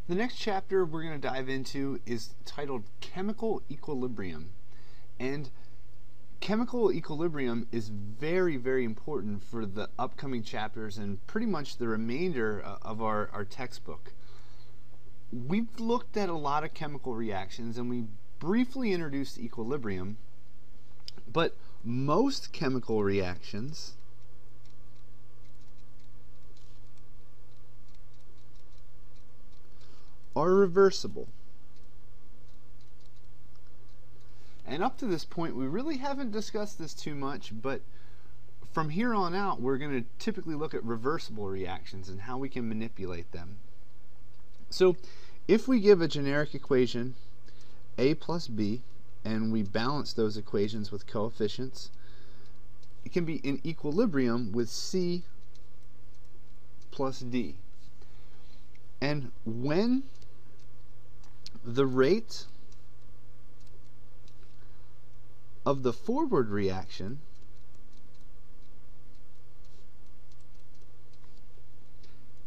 The next chapter we're going to dive into is titled Chemical Equilibrium. And chemical equilibrium is very, very important for the upcoming chapters and pretty much the remainder of our textbook. We've looked at a lot of chemical reactions and we briefly introduced equilibrium, but most chemical reactions are reversible. And up to this point, we really haven't discussed this too much, but from here on out, we're going to typically look at reversible reactions and how we can manipulate them. So if we give a generic equation, A plus B, and we balance those equations with coefficients, it can be in equilibrium with C plus D. And when the rate of the forward reaction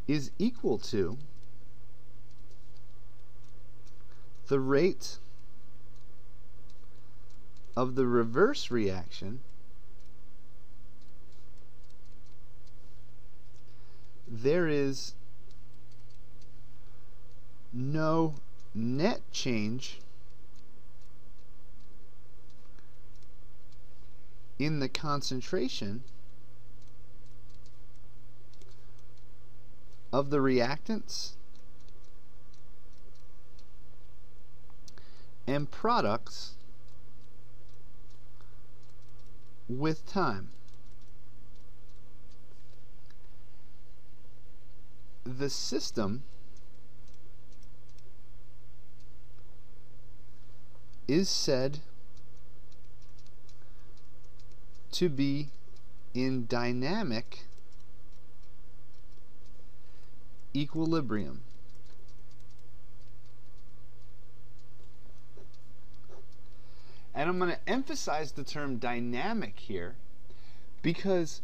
is equal to the rate of the reverse reaction, there is no net change in the concentration of the reactants and products with time. The system is said to be in dynamic equilibrium. And I'm going to emphasize the term dynamic here because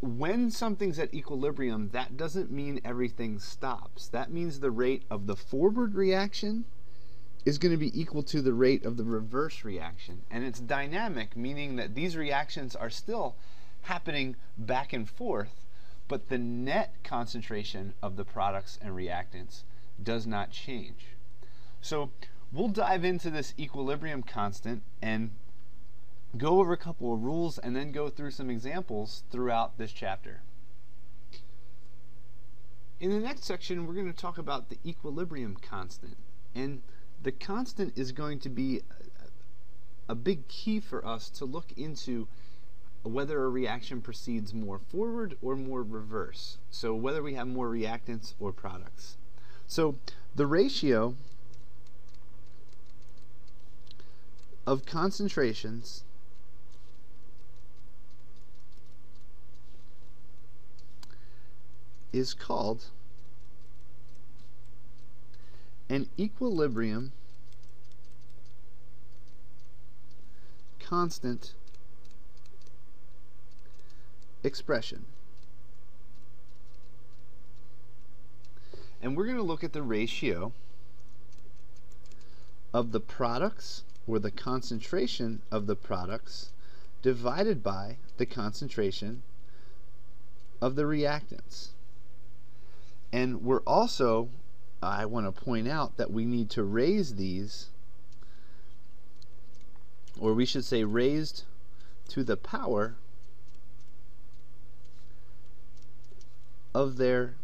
when something's at equilibrium, that doesn't mean everything stops. That means the rate of the forward reaction is going to be equal to the rate of the reverse reaction. And it's dynamic, meaning that these reactions are still happening back and forth, but the net concentration of the products and reactants does not change. So we'll dive into this equilibrium constant and go over a couple of rules and then go through some examples throughout this chapter. In the next section, we're going to talk about the equilibrium constant. And the constant is going to be a big key for us to look into whether a reaction proceeds more forward or more reverse. So whether we have more reactants or products. So the ratio of concentrations is called an equilibrium constant expression. And we're going to look at the ratio of the products, or the concentration of the products, divided by the concentration of the reactants. And we're also, I want to point out that we need to raise these, or we should say raised to the power of their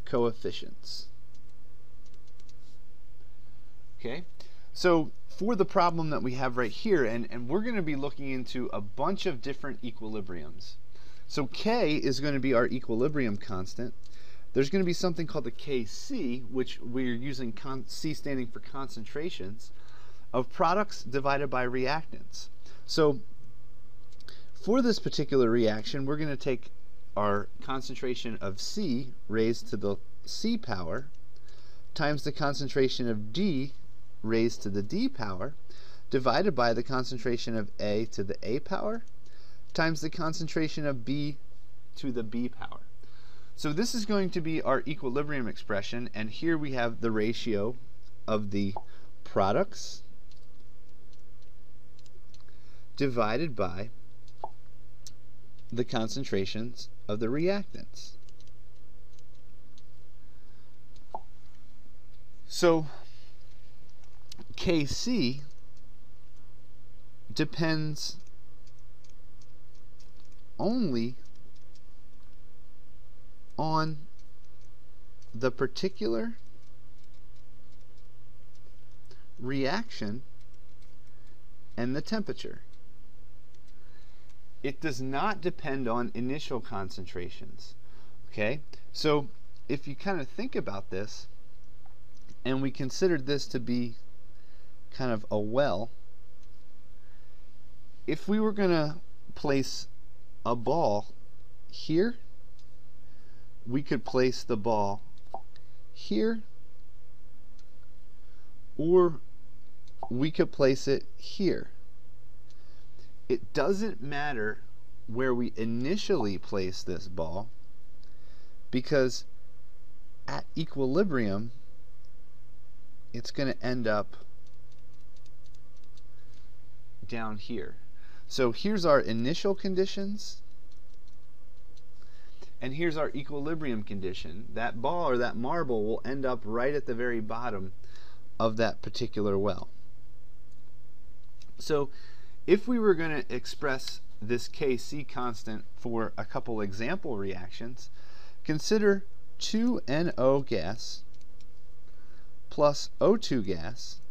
coefficients. Okay, so for the problem that we have right here, and we're going to be looking into a bunch of different equilibriums. So K is going to be our equilibrium constant. There's going to be something called the Kc, which we're using C standing for concentrations, of products divided by reactants. So for this particular reaction, we're going to take our concentration of C raised to the C power times the concentration of D raised to the D power divided by the concentration of A to the A power times the concentration of B to the B power. So this is going to be our equilibrium expression, and here we have the ratio of the products divided by the concentrations of the reactants. So Kc depends only on the particular reaction and the temperature. It does not depend on initial concentrations. Okay? So if you kind of think about this, and we considered this to be kind of a well, if we were going to place a ball here, we could place the ball here, or we could place it here. It doesn't matter where we initially place this ball, because at equilibrium it's going to end up down here. So here's our initial conditions, and here's our equilibrium condition. That ball or that marble will end up right at the very bottom of that particular well. So if we were going to express this Kc constant for a couple example reactions, consider 2NO gas plus O2 gas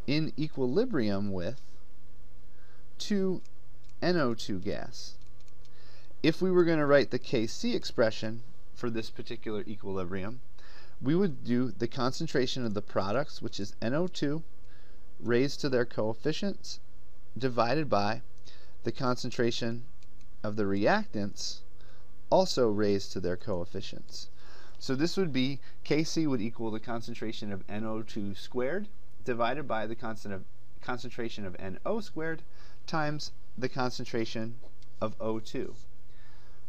in equilibrium with 2NO2 gas. If we were going to write the Kc expression for this particular equilibrium, we would do the concentration of the products, which is NO2 raised to their coefficients, divided by the concentration of the reactants, also raised to their coefficients. So this would be, Kc would equal the concentration of NO2 squared divided by the concentration of NO squared times the concentration of O2.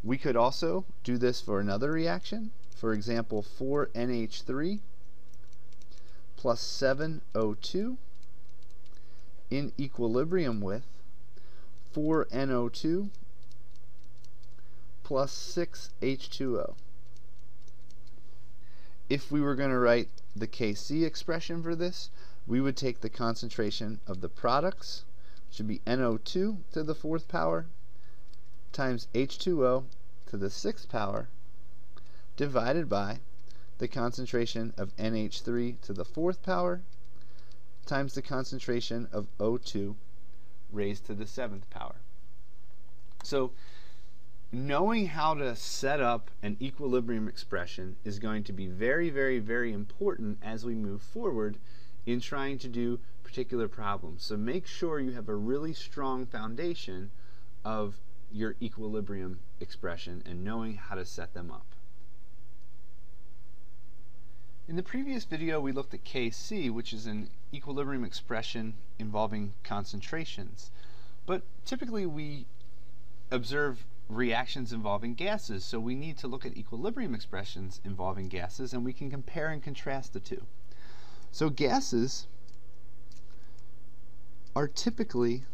We could also do this for another reaction. For example, 4NH3 plus 7O2 in equilibrium with 4NO2 plus 6H2O. If we were going to write the Kc expression for this, we would take the concentration of the products, which would be NO2 to the 4th power, times H2O to the 6th power, divided by the concentration of NH3 to the 4th power, times the concentration of O2 raised to the 7th power. So knowing how to set up an equilibrium expression is going to be very, very, very important as we move forward in trying to do particular problems. So make sure you have a really strong foundation of your equilibrium expression and knowing how to set them up. In the previous video we looked at Kc, which is an equilibrium expression involving concentrations. But typically we observe reactions involving gases, so we need to look at equilibrium expressions involving gases, and we can compare and contrast the two. So gases are typically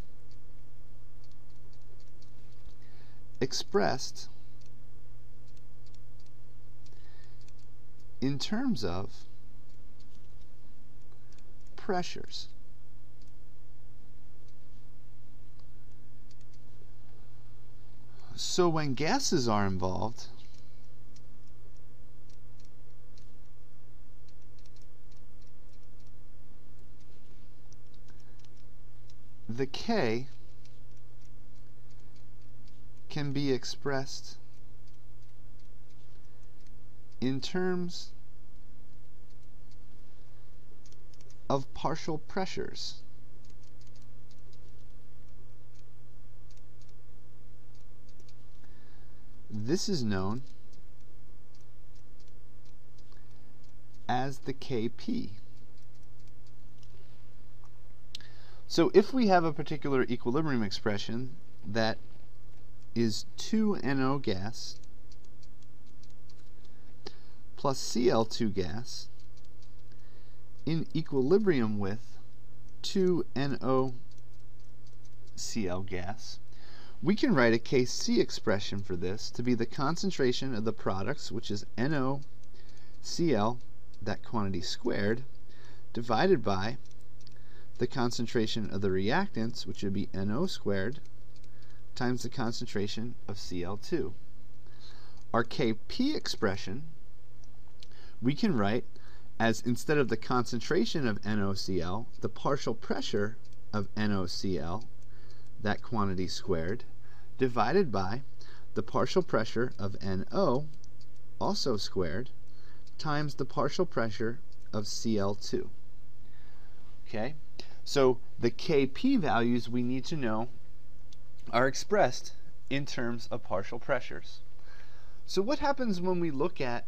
expressed in terms of pressures. So when gases are involved, the K can be expressed in terms of partial pressures. This is known as the Kp. So if we have a particular equilibrium expression that is 2NO gas plus Cl2 gas in equilibrium with 2 NOCl gas, we can write a Kc expression for this to be the concentration of the products, which is NOCl, that quantity squared, divided by the concentration of the reactants, which would be NO squared, times the concentration of Cl2. Our Kp expression we can write as, instead of the concentration of NOCl, the partial pressure of NOCl, that quantity squared, divided by the partial pressure of NO, also squared, times the partial pressure of Cl2. Okay, so the Kp values we need to know are expressed in terms of partial pressures. So what happens when we look at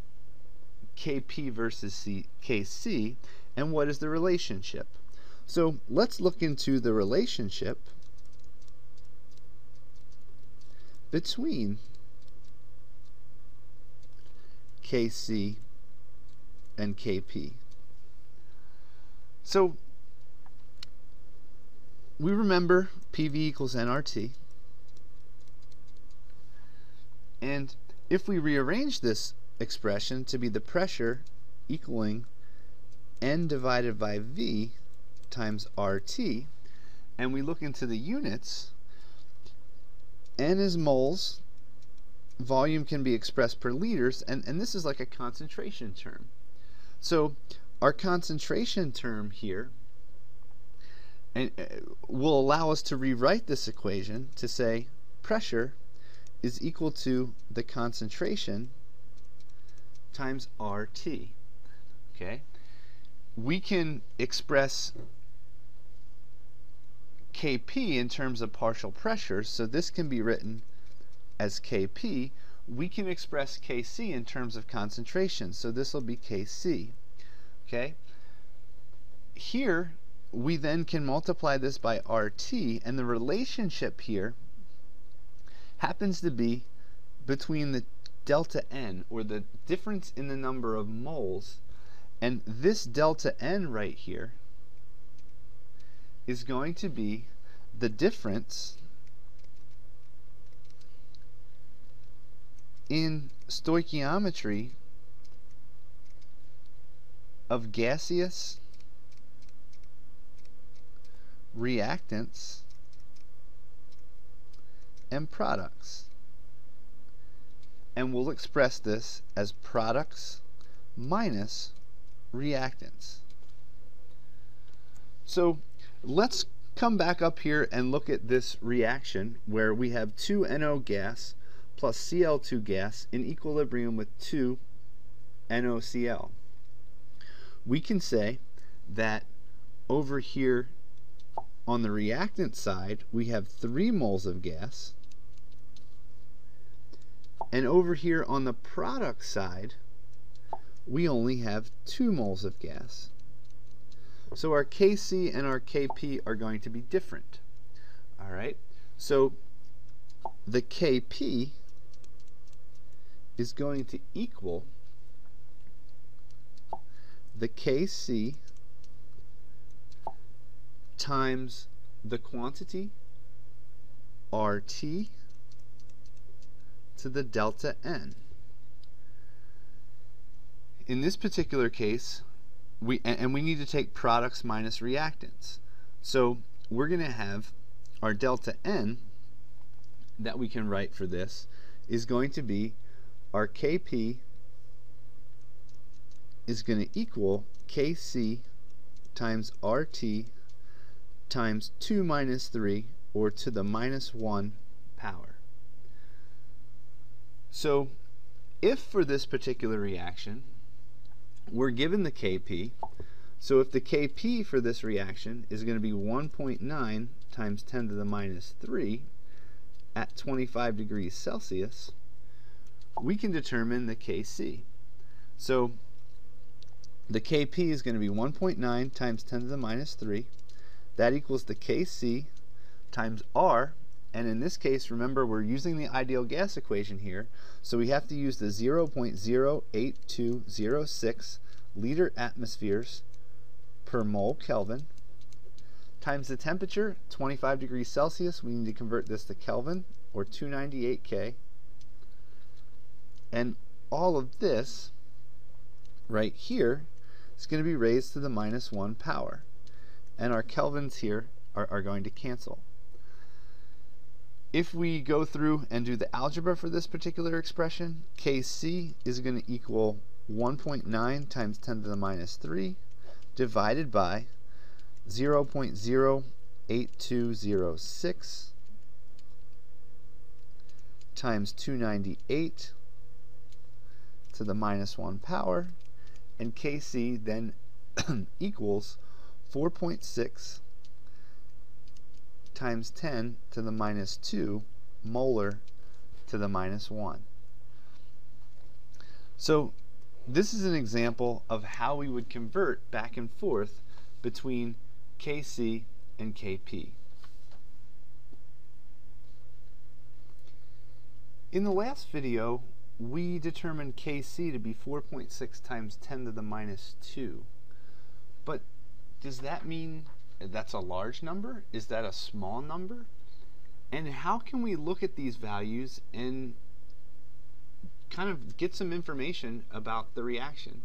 Kp versus Kc, and what is the relationship? So let's look into the relationship between Kc and Kp. So we remember PV equals nRT, and if we rearrange this expression to be the pressure equaling N divided by V times RT, and we look into the units, N is moles, volume can be expressed per liters, and this is like a concentration term. So our concentration term here will allow us to rewrite this equation to say pressure is equal to the concentration times RT. Okay? We can express Kp in terms of partial pressures, so this can be written as Kp. We can express Kc in terms of concentration, so this will be Kc. Okay? Here, we then can multiply this by RT, and the relationship here happens to be between the delta N, or the difference in the number of moles, and this delta N right here is going to be the difference in stoichiometry of gaseous reactants and products. And we'll express this as products minus reactants. So let's come back up here and look at this reaction where we have 2 NO gas plus Cl2 gas in equilibrium with 2 NOCl. We can say that over here on the reactant side we have 3 moles of gas, and over here on the product side we only have 2 moles of gas. So our Kc and our Kp are going to be different. Alright, so the Kp is going to equal the Kc times the quantity RT to the delta N. In this particular case, we need to take products minus reactants. So we're going to have our delta N that we can write for this is going to be our Kp is going to equal Kc times RT times 2 minus 3, or to the minus 1 power. So if for this particular reaction we're given the Kp, so if the Kp for this reaction is going to be 1.9 times 10 to the minus 3 at 25 degrees Celsius, we can determine the Kc. So the Kp is going to be 1.9 times 10 to the minus 3. That equals the Kc times R, and in this case, remember, we're using the ideal gas equation here, so we have to use the 0.08206 liter atmospheres per mole Kelvin times the temperature, 25 degrees Celsius. We need to convert this to Kelvin, or 298 K. And all of this right here is going to be raised to the -1 power. And our kelvins here are going to cancel. If we go through and do the algebra for this particular expression, Kc is going to equal 1.9 times 10 to the -3 divided by 0.08206 times 298 to the -1 power, and Kc then equals 4.6 times 10 to the -2 molar to the -1. So this is an example of how we would convert back and forth between Kc and Kp. In the last video, we determined Kc to be 4.6 times 10 to the -2. But does that mean that's a large number? Is that a small number? And how can we look at these values and kind of get some information about the reaction?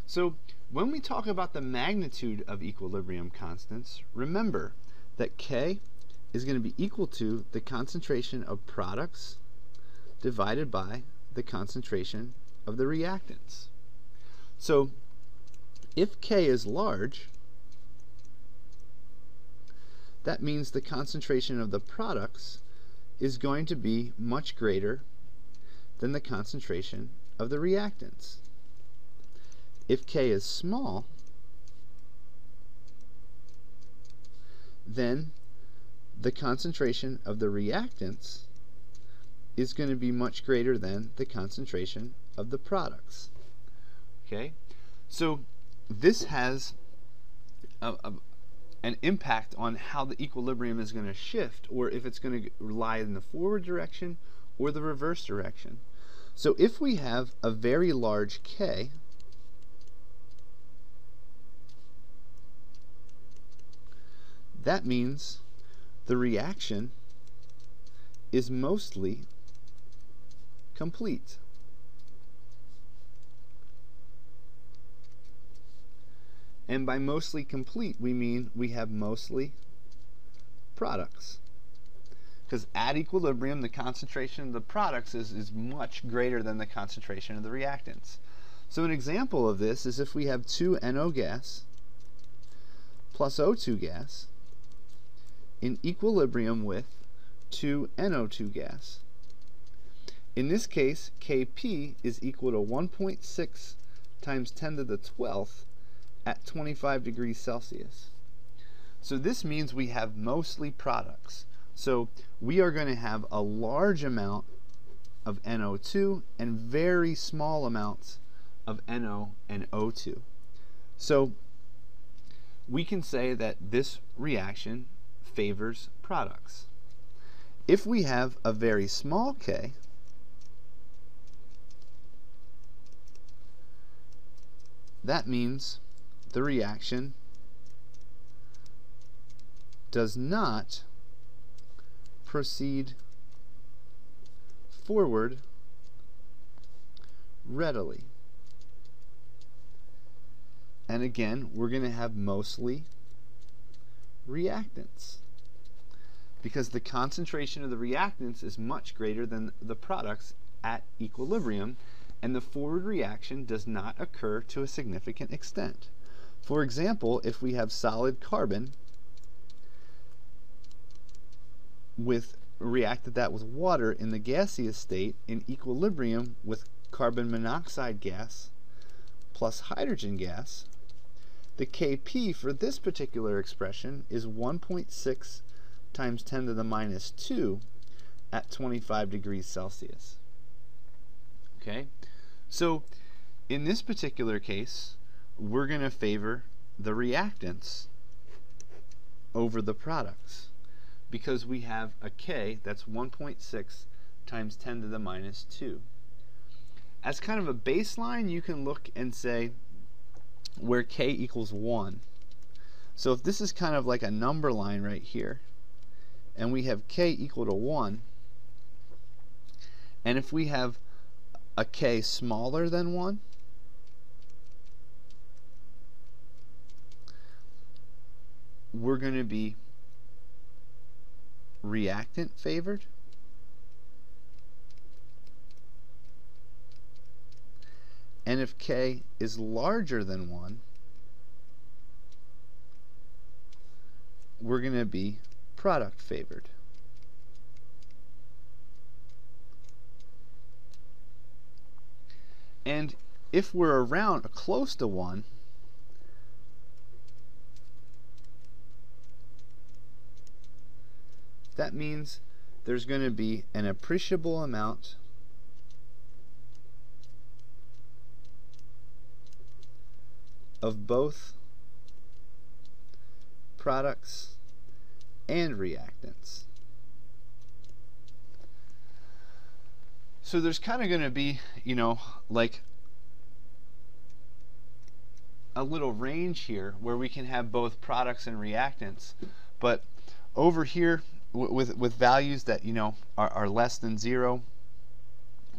So when we talk about the magnitude of equilibrium constants, remember that K is going to be equal to the concentration of products divided by the concentration of the reactants. So if K is large, that means the concentration of the products is going to be much greater than the concentration of the reactants. If K is small, then the concentration of the reactants is going to be much greater than the concentration of the products. Okay, so this has an impact on how the equilibrium is going to shift, or if it's going to lie in the forward direction or the reverse direction. So if we have a very large K, that means the reaction is mostly complete. And by mostly complete, we mean we have mostly products. Because at equilibrium, the concentration of the products is much greater than the concentration of the reactants. So an example of this is if we have 2 NO gas plus O2 gas in equilibrium with 2 NO2 gas. In this case, Kp is equal to 1.6 times 10 to the 12th at 25 degrees Celsius. So this means we have mostly products. So we are going to have a large amount of NO2 and very small amounts of NO and O2. So we can say that this reaction favors products. If we have a very small K, that means the reaction does not proceed forward readily. And again, we're going to have mostly reactants, because the concentration of the reactants is much greater than the products at equilibrium, and the forward reaction does not occur to a significant extent. For example, if we have solid carbon reacted that with water in the gaseous state in equilibrium with carbon monoxide gas plus hydrogen gas, the Kp for this particular expression is 1.6 times 10 to the -2 at 25 degrees Celsius. Okay, so in this particular case, we're going to favor the reactants over the products, because we have a K that's 1.6 times 10 to the minus 2. As kind of a baseline, you can look and say where K equals 1. So if this is kind of like a number line right here, and we have K equal to 1, and if we have a K smaller than 1, we're going to be reactant favored. And if K is larger than 1, we're going to be product favored. And if we're around close to 1, that means there's going to be an appreciable amount of both products and reactants. So there's kind of going to be, like a little range here where we can have both products and reactants, but over here with values that are less than 0,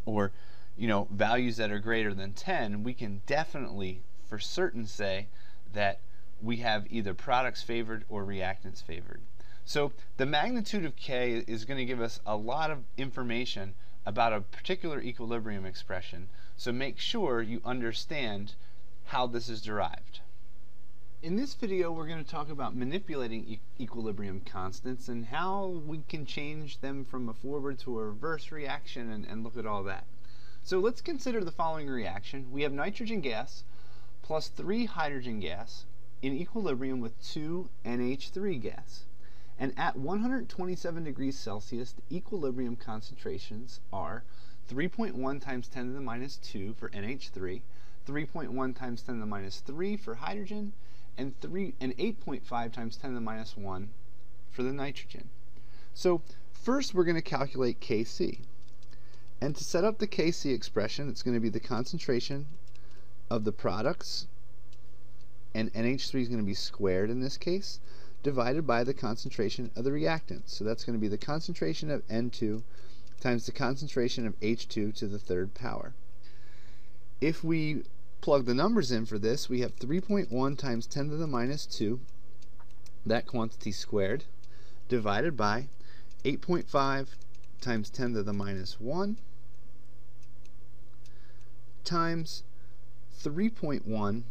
or values that are greater than 10, we can definitely for certain say that we have either products favored or reactants favored. So the magnitude of K is going to give us a lot of information about a particular equilibrium expression, so make sure you understand how this is derived. In this video, we're going to talk about manipulating equilibrium constants and how we can change them from a forward to a reverse reaction, and look at all that. So let's consider the following reaction. We have nitrogen gas plus 3 hydrogen gas in equilibrium with 2 NH3 gas. And at 127 degrees Celsius, the equilibrium concentrations are 3.1 times 10 to the minus 2 for NH3, 3.1 times 10 to the minus 3 for hydrogen, and 8.5 times 10 to the minus 1 for the nitrogen. So first we're going to calculate Kc. And to set up the Kc expression, it's going to be the concentration of the products, and NH3 is going to be squared in this case, divided by the concentration of the reactants. So that's going to be the concentration of N2 times the concentration of H2 to the third power. If we plug the numbers in for this, we have 3.1 times 10 to the minus 2, that quantity squared, divided by 8.5 times 10 to the minus 1 times 3.1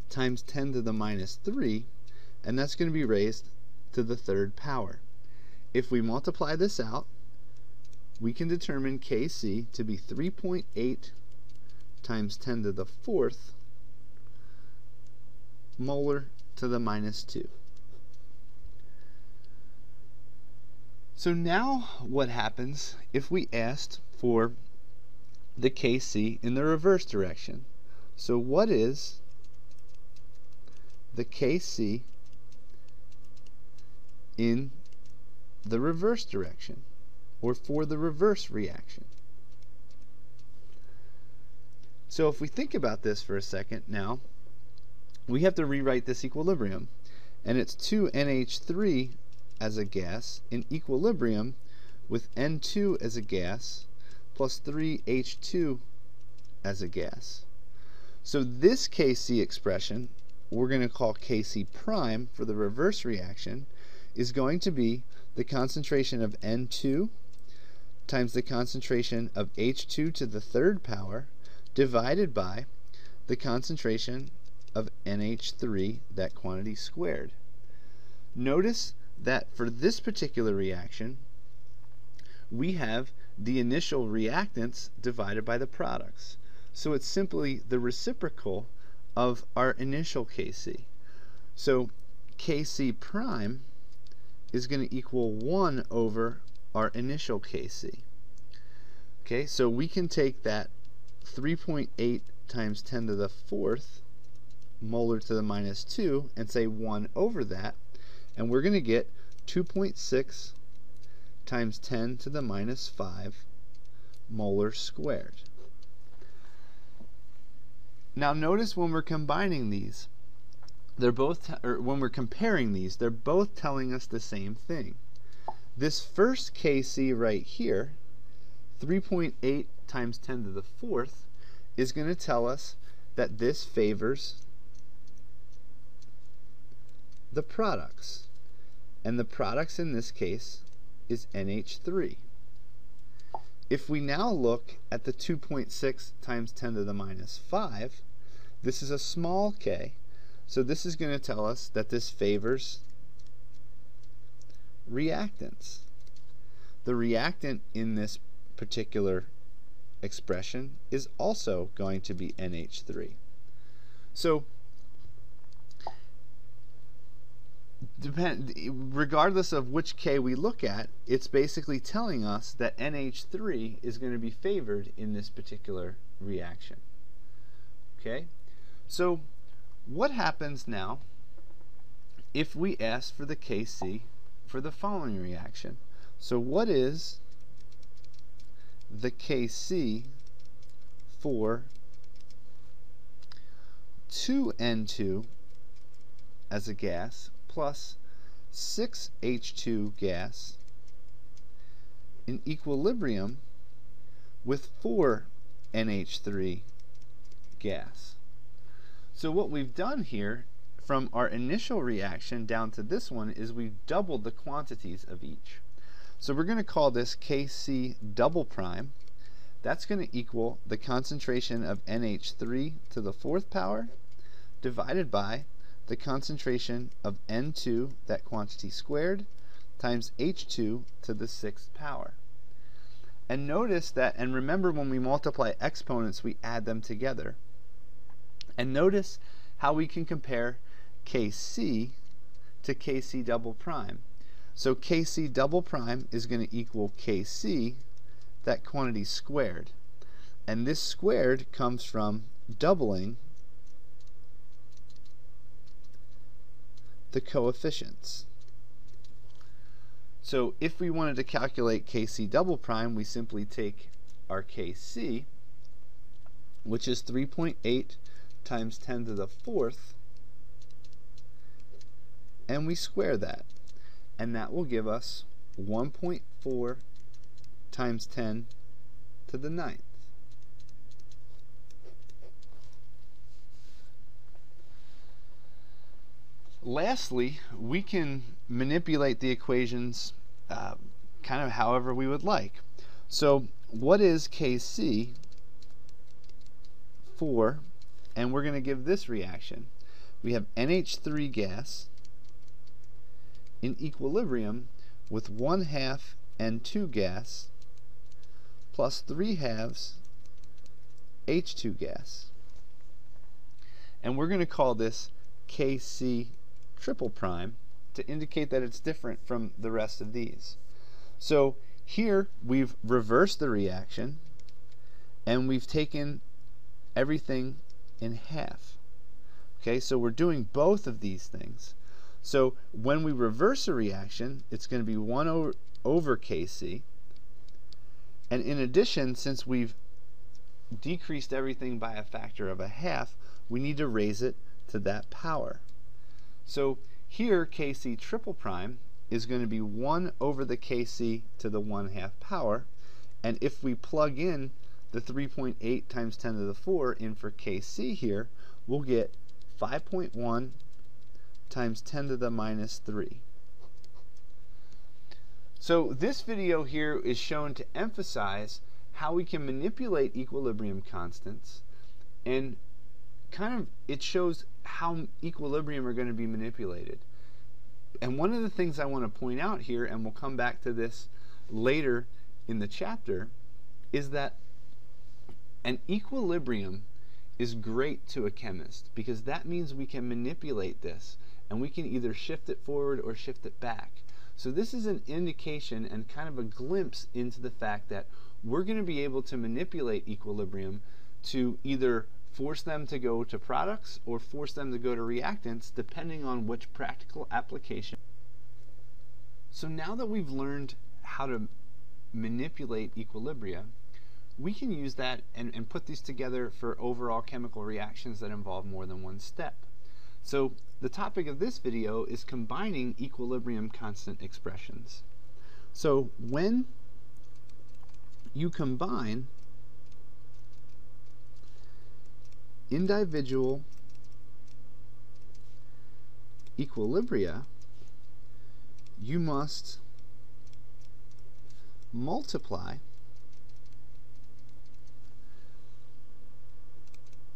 times 10 to the minus 3, and that's going to be raised to the third power. If we multiply this out, we can determine Kc to be 3.8 times 10 to the fourth molar to the minus 2. So now what happens if we asked for the Kc in the reverse direction? So what is the Kc in the reverse direction, or for the reverse reaction? So if we think about this for a second now, we have to rewrite this equilibrium, and it's 2NH3 as a gas in equilibrium with N2 as a gas plus 3H2 as a gas. So this Kc expression, we're going to call Kc prime for the reverse reaction, is going to be the concentration of N2 times the concentration of H2 to the third power divided by the concentration of NH3, that quantity squared. Notice that for this particular reaction, we have the initial reactants divided by the products. So it's simply the reciprocal of our initial Kc. So Kc prime is going to equal 1 over our initial Kc. Okay, so we can take that 3.8 times 10 to the fourth molar to the minus 2 and say 1 over that, and we're going to get 2.6 times 10 to the minus 5 molar squared. Now notice when we're combining these, when we're comparing these, they're both telling us the same thing. This first Kc right here, 3.8 times 10 to the fourth, is going to tell us that this favors the products. And the products in this case is NH3. If we now look at the 2.6 times 10 to the minus 5, this is a small k, so this is going to tell us that this favors reactants. The reactant in this particular expression is also going to be NH3. So regardless of which K we look at, it's basically telling us that NH3 is going to be favored in this particular reaction. Okay? So what happens now if we ask for the Kc for the following reaction? So what is the Kc for 2N2 as a gas plus 6H2 gas in equilibrium with 4NH3 gas? So what we've done here from our initial reaction down to this one is we've doubled the quantities of each. So we're going to call this Kc double prime. That's going to equal the concentration of NH3 to the fourth power divided by the concentration of N2, that quantity squared, times H2 to the sixth power. And notice that, and remember when we multiply exponents, we add them together. And notice how we can compare Kc to Kc double prime. So Kc double prime is going to equal Kc, that quantity squared. And this squared comes from doubling the coefficients. So if we wanted to calculate Kc double prime, we simply take our Kc, which is 3.8 times 10 to the fourth, and we square that. And that will give us 1.4 times 10 to the ninth. Lastly, we can manipulate the equations kind of however we would like. So what is Kc for, and we're going to give this reaction. We have NH3 gas in equilibrium with 1/2 N2 gas plus 3/2 H2 gas. And we're going to call this Kc triple prime to indicate that it's different from the rest of these. So here we've reversed the reaction and we've taken everything in half. Okay, so we're doing both of these things. So when we reverse a reaction, it's going to be 1 over Kc. And in addition, since we've decreased everything by a factor of 1/2, we need to raise it to that power. So here Kc triple prime is going to be 1 over the Kc to the 1/2 power. And if we plug in the 3.8 times 10 to the 4 in for Kc here, we'll get 5.1 times 10 to the minus 3. So this video here is shown to emphasize how we can manipulate equilibrium constants, and kind of it shows how equilibrium are going to be manipulated. And one of the things I want to point out here, and we'll come back to this later in the chapter, is that an equilibrium is great to a chemist because that means we can manipulate this and we can either shift it forward or shift it back. So this is an indication and kind of a glimpse into the fact that we're going to be able to manipulate equilibrium to either force them to go to products or force them to go to reactants, depending on which practical application So now that we've learned how to manipulate equilibria, we can use that and put these together for overall chemical reactions that involve more than one step. So the topic of this video is combining equilibrium constant expressions. So when you combine individual equilibria, you must multiply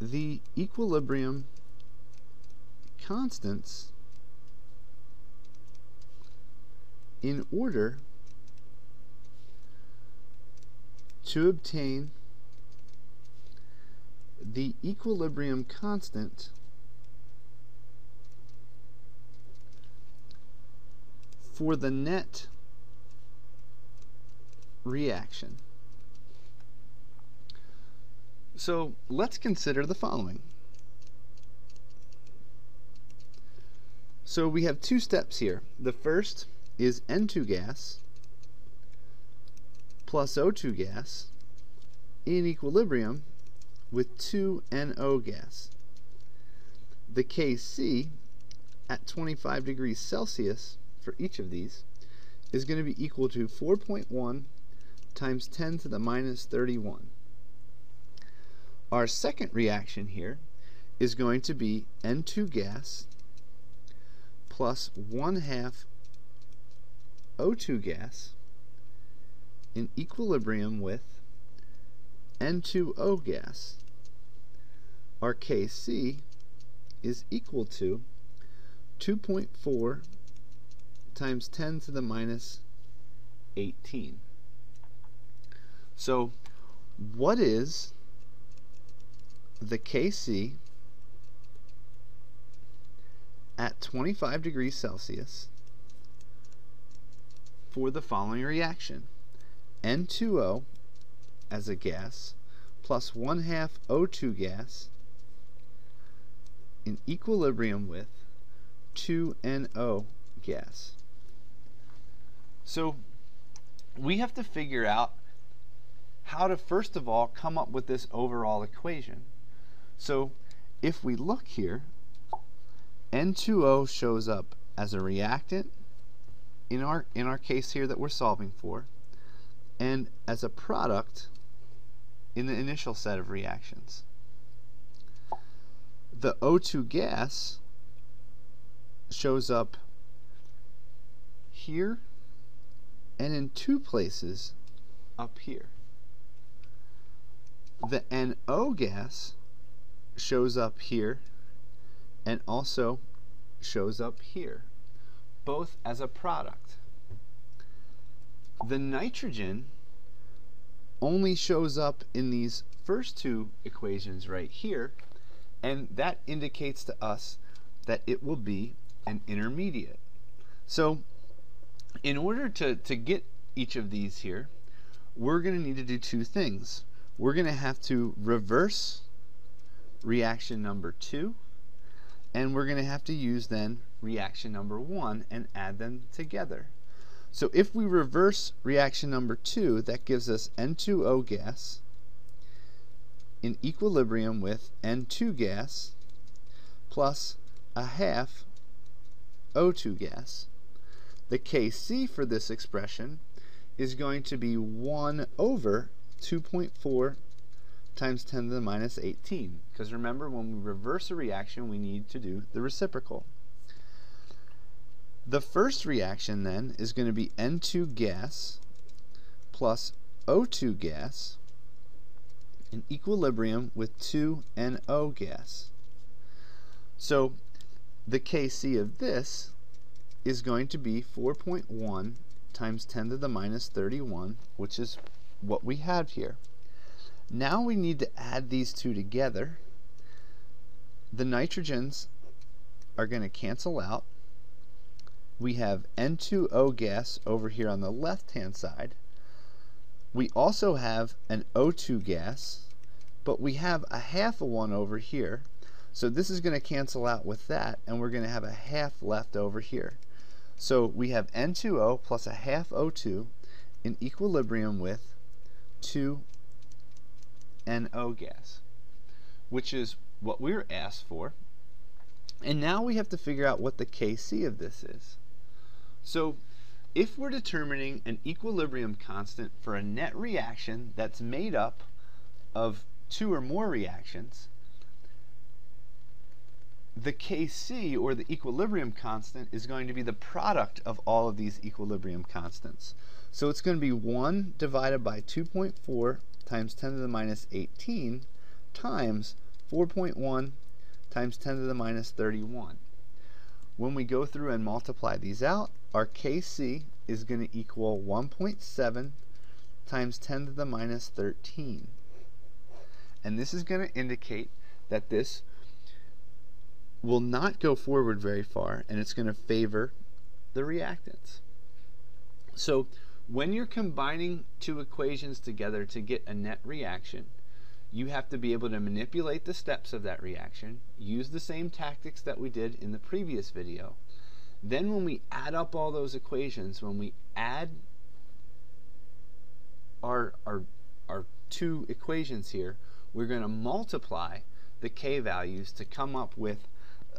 the equilibrium constants in order to obtain the equilibrium constant for the net reaction. So let's consider the following. So we have two steps here. The first is N2 gas plus O2 gas in equilibrium with 2NO gas. The Kc at 25 degrees Celsius for each of these is going to be equal to 4.1 times 10 to the minus 31. Our second reaction here is going to be N2 gas plus 1/2 O2 gas in equilibrium with N2O gas. Our Kc is equal to 2.4 times 10 to the minus 18. So what is the Kc at 25 degrees Celsius for the following reaction? N2O as a gas plus 1/2 O2 gas in equilibrium with 2NO gas. So we have to figure out how to first of all come up with this overall equation. So if we look here, N2O shows up as a reactant in our case here that we're solving for, and as a product in the initial set of reactions. The O2 gas shows up here and in two places up here. The NO gas shows up here and also shows up here, both as a product. The nitrogen only shows up in these first two equations right here, and that indicates to us that it will be an intermediate. So in order to get each of these here, we're going to need to do two things. We're going to have to reverse reaction number 2, and we're going to have to use then reaction number 1 and add them together. So if we reverse reaction number 2, that gives us N2O gas in equilibrium with N2 gas plus 1/2 O2 gas. The Kc for this expression is going to be 1 over 2.4 times 10 to the minus 18. Because remember, when we reverse a reaction, we need to do the reciprocal. The first reaction then is going to be N2 gas plus O2 gas in equilibrium with 2NO gas. So the Kc of this is going to be 4.1 times 10 to the minus 31, which is what we have here. Now we need to add these two together. The nitrogens are going to cancel out. We have N2O gas over here on the left-hand side. We also have an O2 gas, but we have a 1/2 of one over here. So this is going to cancel out with that, and we're going to have a 1/2 left over here. So we have N2O plus a half O2 in equilibrium with 2 NO gas, which is what we were asked for. And now we have to figure out what the Kc of this is. So if we're determining an equilibrium constant for a net reaction that's made up of 2 or more reactions, the Kc, or the equilibrium constant, is going to be the product of all of these equilibrium constants. So it's going to be 1 divided by 2.4 times 10 to the minus 18 times 4.1 times 10 to the minus 31. When we go through and multiply these out, our Kc is going to equal 1.7 times 10 to the minus 13. And this is going to indicate that this will not go forward very far, and it's going to favor the reactants. So when you're combining two equations together to get a net reaction, you have to be able to manipulate the steps of that reaction, use the same tactics that we did in the previous video. Then when we add up all those equations, when we add our two equations here, we're going to multiply the K values to come up with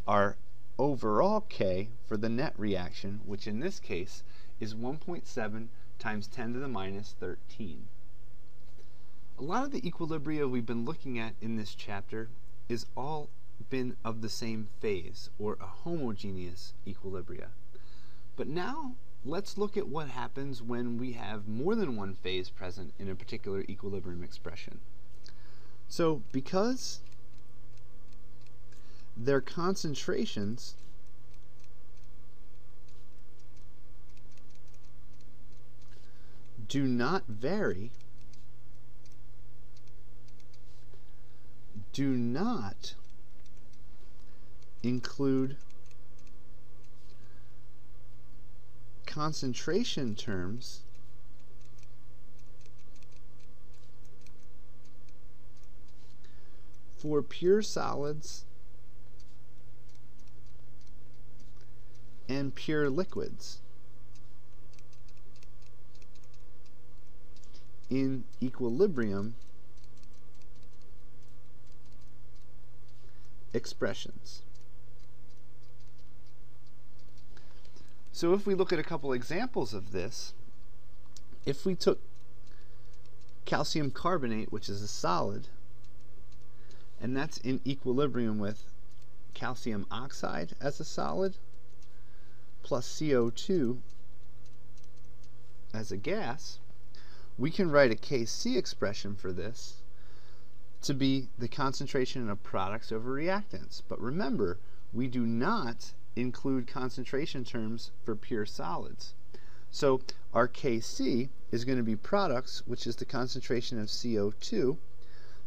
our overall K for the net reaction, which in this case is 1.7 times 10 to the minus 13. A lot of the equilibria we've been looking at in this chapter is all been of the same phase, or a homogeneous equilibria. But now let's look at what happens when we have more than one phase present in a particular equilibrium expression. So because their concentrations do not vary, do not include concentration terms for pure solids and pure liquids in equilibrium expressions. So if we look at a couple examples of this, if we took calcium carbonate, which is a solid, and that's in equilibrium with calcium oxide as a solid, plus CO2 as a gas, we can write a Kc expression for this to be the concentration of products over reactants. But remember, we do not include concentration terms for pure solids. So our Kc is going to be products, which is the concentration of CO2,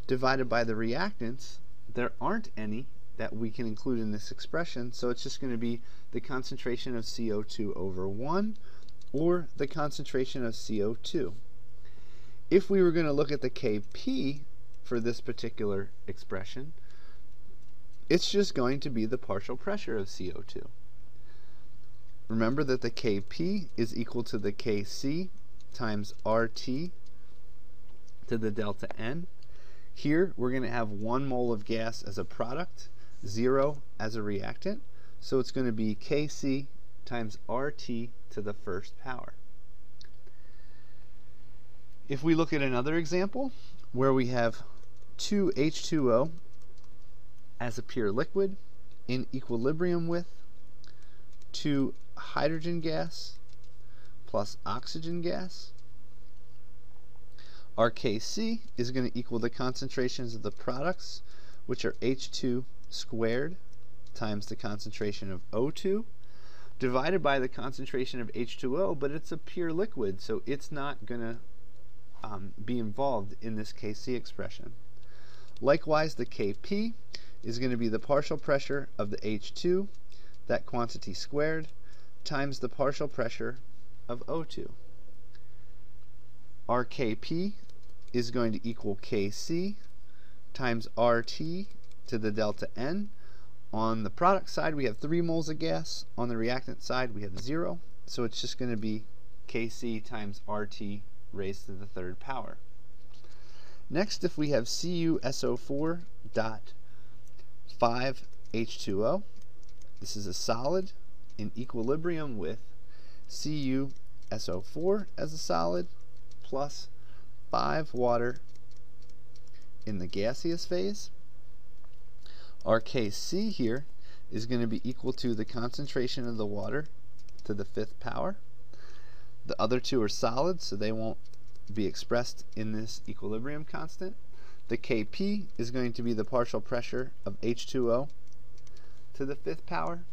divided by the reactants. There aren't any that we can include in this expression, so it's just going to be the concentration of CO2 over 1, or the concentration of CO2. If we were going to look at the Kp for this particular expression, it's just going to be the partial pressure of CO2. Remember that the Kp is equal to the Kc times RT to the delta N. Here we're going to have 1 mole of gas as a product, 0 as a reactant, so it's going to be Kc times RT to the first power. If we look at another example where we have 2 H2O as a pure liquid in equilibrium with 2 hydrogen gas plus oxygen gas, our Kc is going to equal the concentrations of the products, which are H2 squared times the concentration of O2, divided by the concentration of H2O, but it's a pure liquid, so it's not going to be involved in this Kc expression. Likewise, the Kp is going to be the partial pressure of the H2, that quantity squared, times the partial pressure of O2. Our Kp is going to equal Kc times RT to the delta N. On the product side, we have 3 moles of gas. On the reactant side, we have 0. So it's just going to be Kc times RT raised to the 3rd power. Next, if we have CuSO4 dot 5H2O, this is a solid in equilibrium with CuSO4 as a solid plus 5 water in the gaseous phase. Our Kc here is going to be equal to the concentration of the water to the 5th power. The other two are solids, so they won't be expressed in this equilibrium constant. The Kp is going to be the partial pressure of H2O to the 5th power,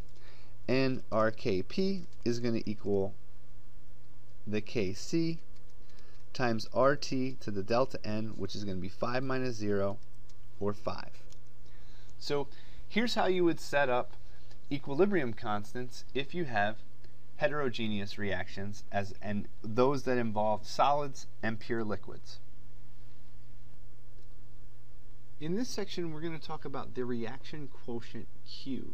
and our Kp is going to equal the Kc times RT to the delta N, which is going to be 5 minus 0, or 5. So here's how you would set up equilibrium constants if you have heterogeneous reactions and those that involve solids and pure liquids. In this section, we're going to talk about the reaction quotient Q.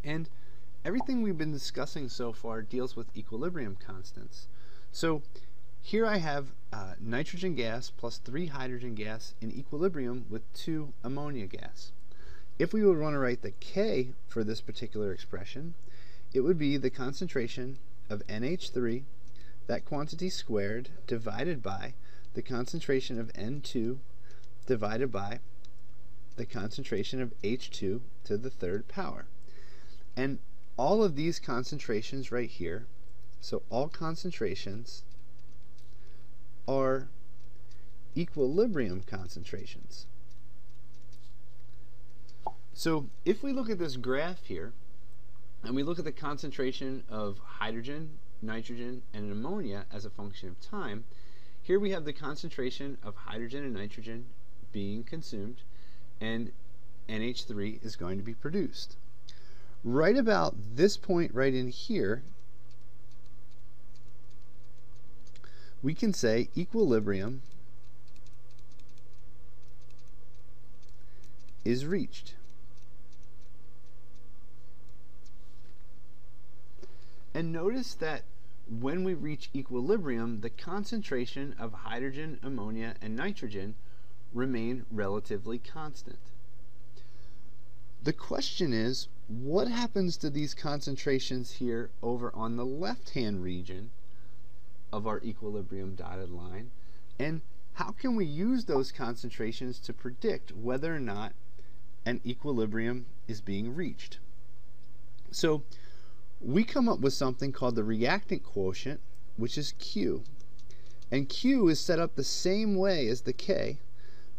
And everything we've been discussing so far deals with equilibrium constants. So here I have nitrogen gas plus 3 hydrogen gas in equilibrium with 2 ammonia gas. If we would want to write the K for this particular expression, it would be the concentration of NH3, that quantity squared, divided by the concentration of N2 divided by the concentration of H2 to the 3rd power. And all of these concentrations right here, so all concentrations are equilibrium concentrations. So if we look at this graph here, and we look at the concentration of hydrogen, nitrogen, and ammonia as a function of time, here we have the concentration of hydrogen and nitrogen being consumed, and NH3 is going to be produced. Right about this point right in here, we can say equilibrium is reached. And notice that when we reach equilibrium, the concentration of hydrogen, ammonia, and nitrogen remain relatively constant. The question is, what happens to these concentrations here over on the left-hand region of our equilibrium dotted line, and how can we use those concentrations to predict whether or not an equilibrium is being reached? So we come up with something called the reactant quotient, which is Q. And Q is set up the same way as the K,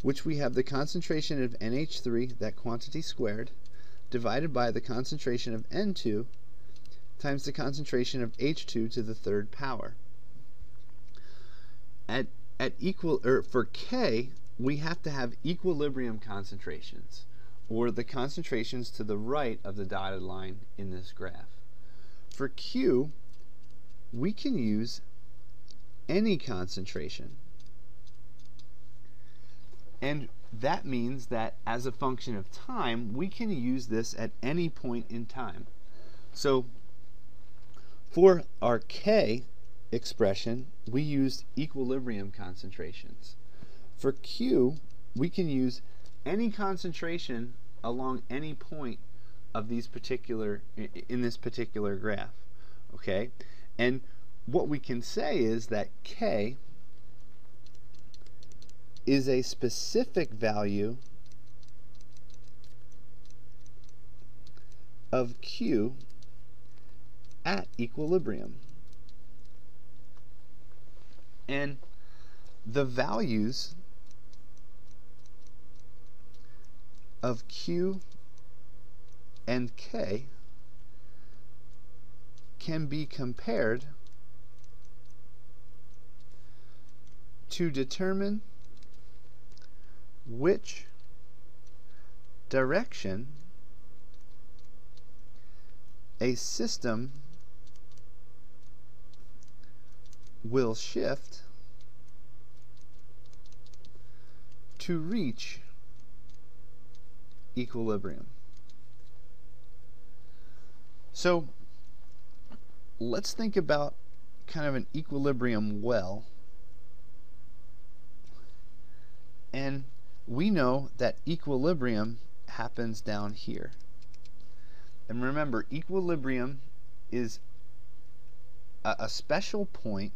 which we have the concentration of NH3, that quantity squared, divided by the concentration of N2 times the concentration of H2 to the 3rd power. For K, we have to have equilibrium concentrations, or the concentrations to the right of the dotted line in this graph. For Q, we can use any concentration. And that means that as a function of time, we can use this at any point in time. So for our K expression, we used equilibrium concentrations. For Q, we can use any concentration along any point of these in this particular graph. Okay? And what we can say is that K is a specific value of Q at equilibrium. And the values of Q and K can be compared to determine which direction a system will shift to reach equilibrium. So let's think about kind of an equilibrium well. And we know that equilibrium happens down here. And remember, equilibrium is a special point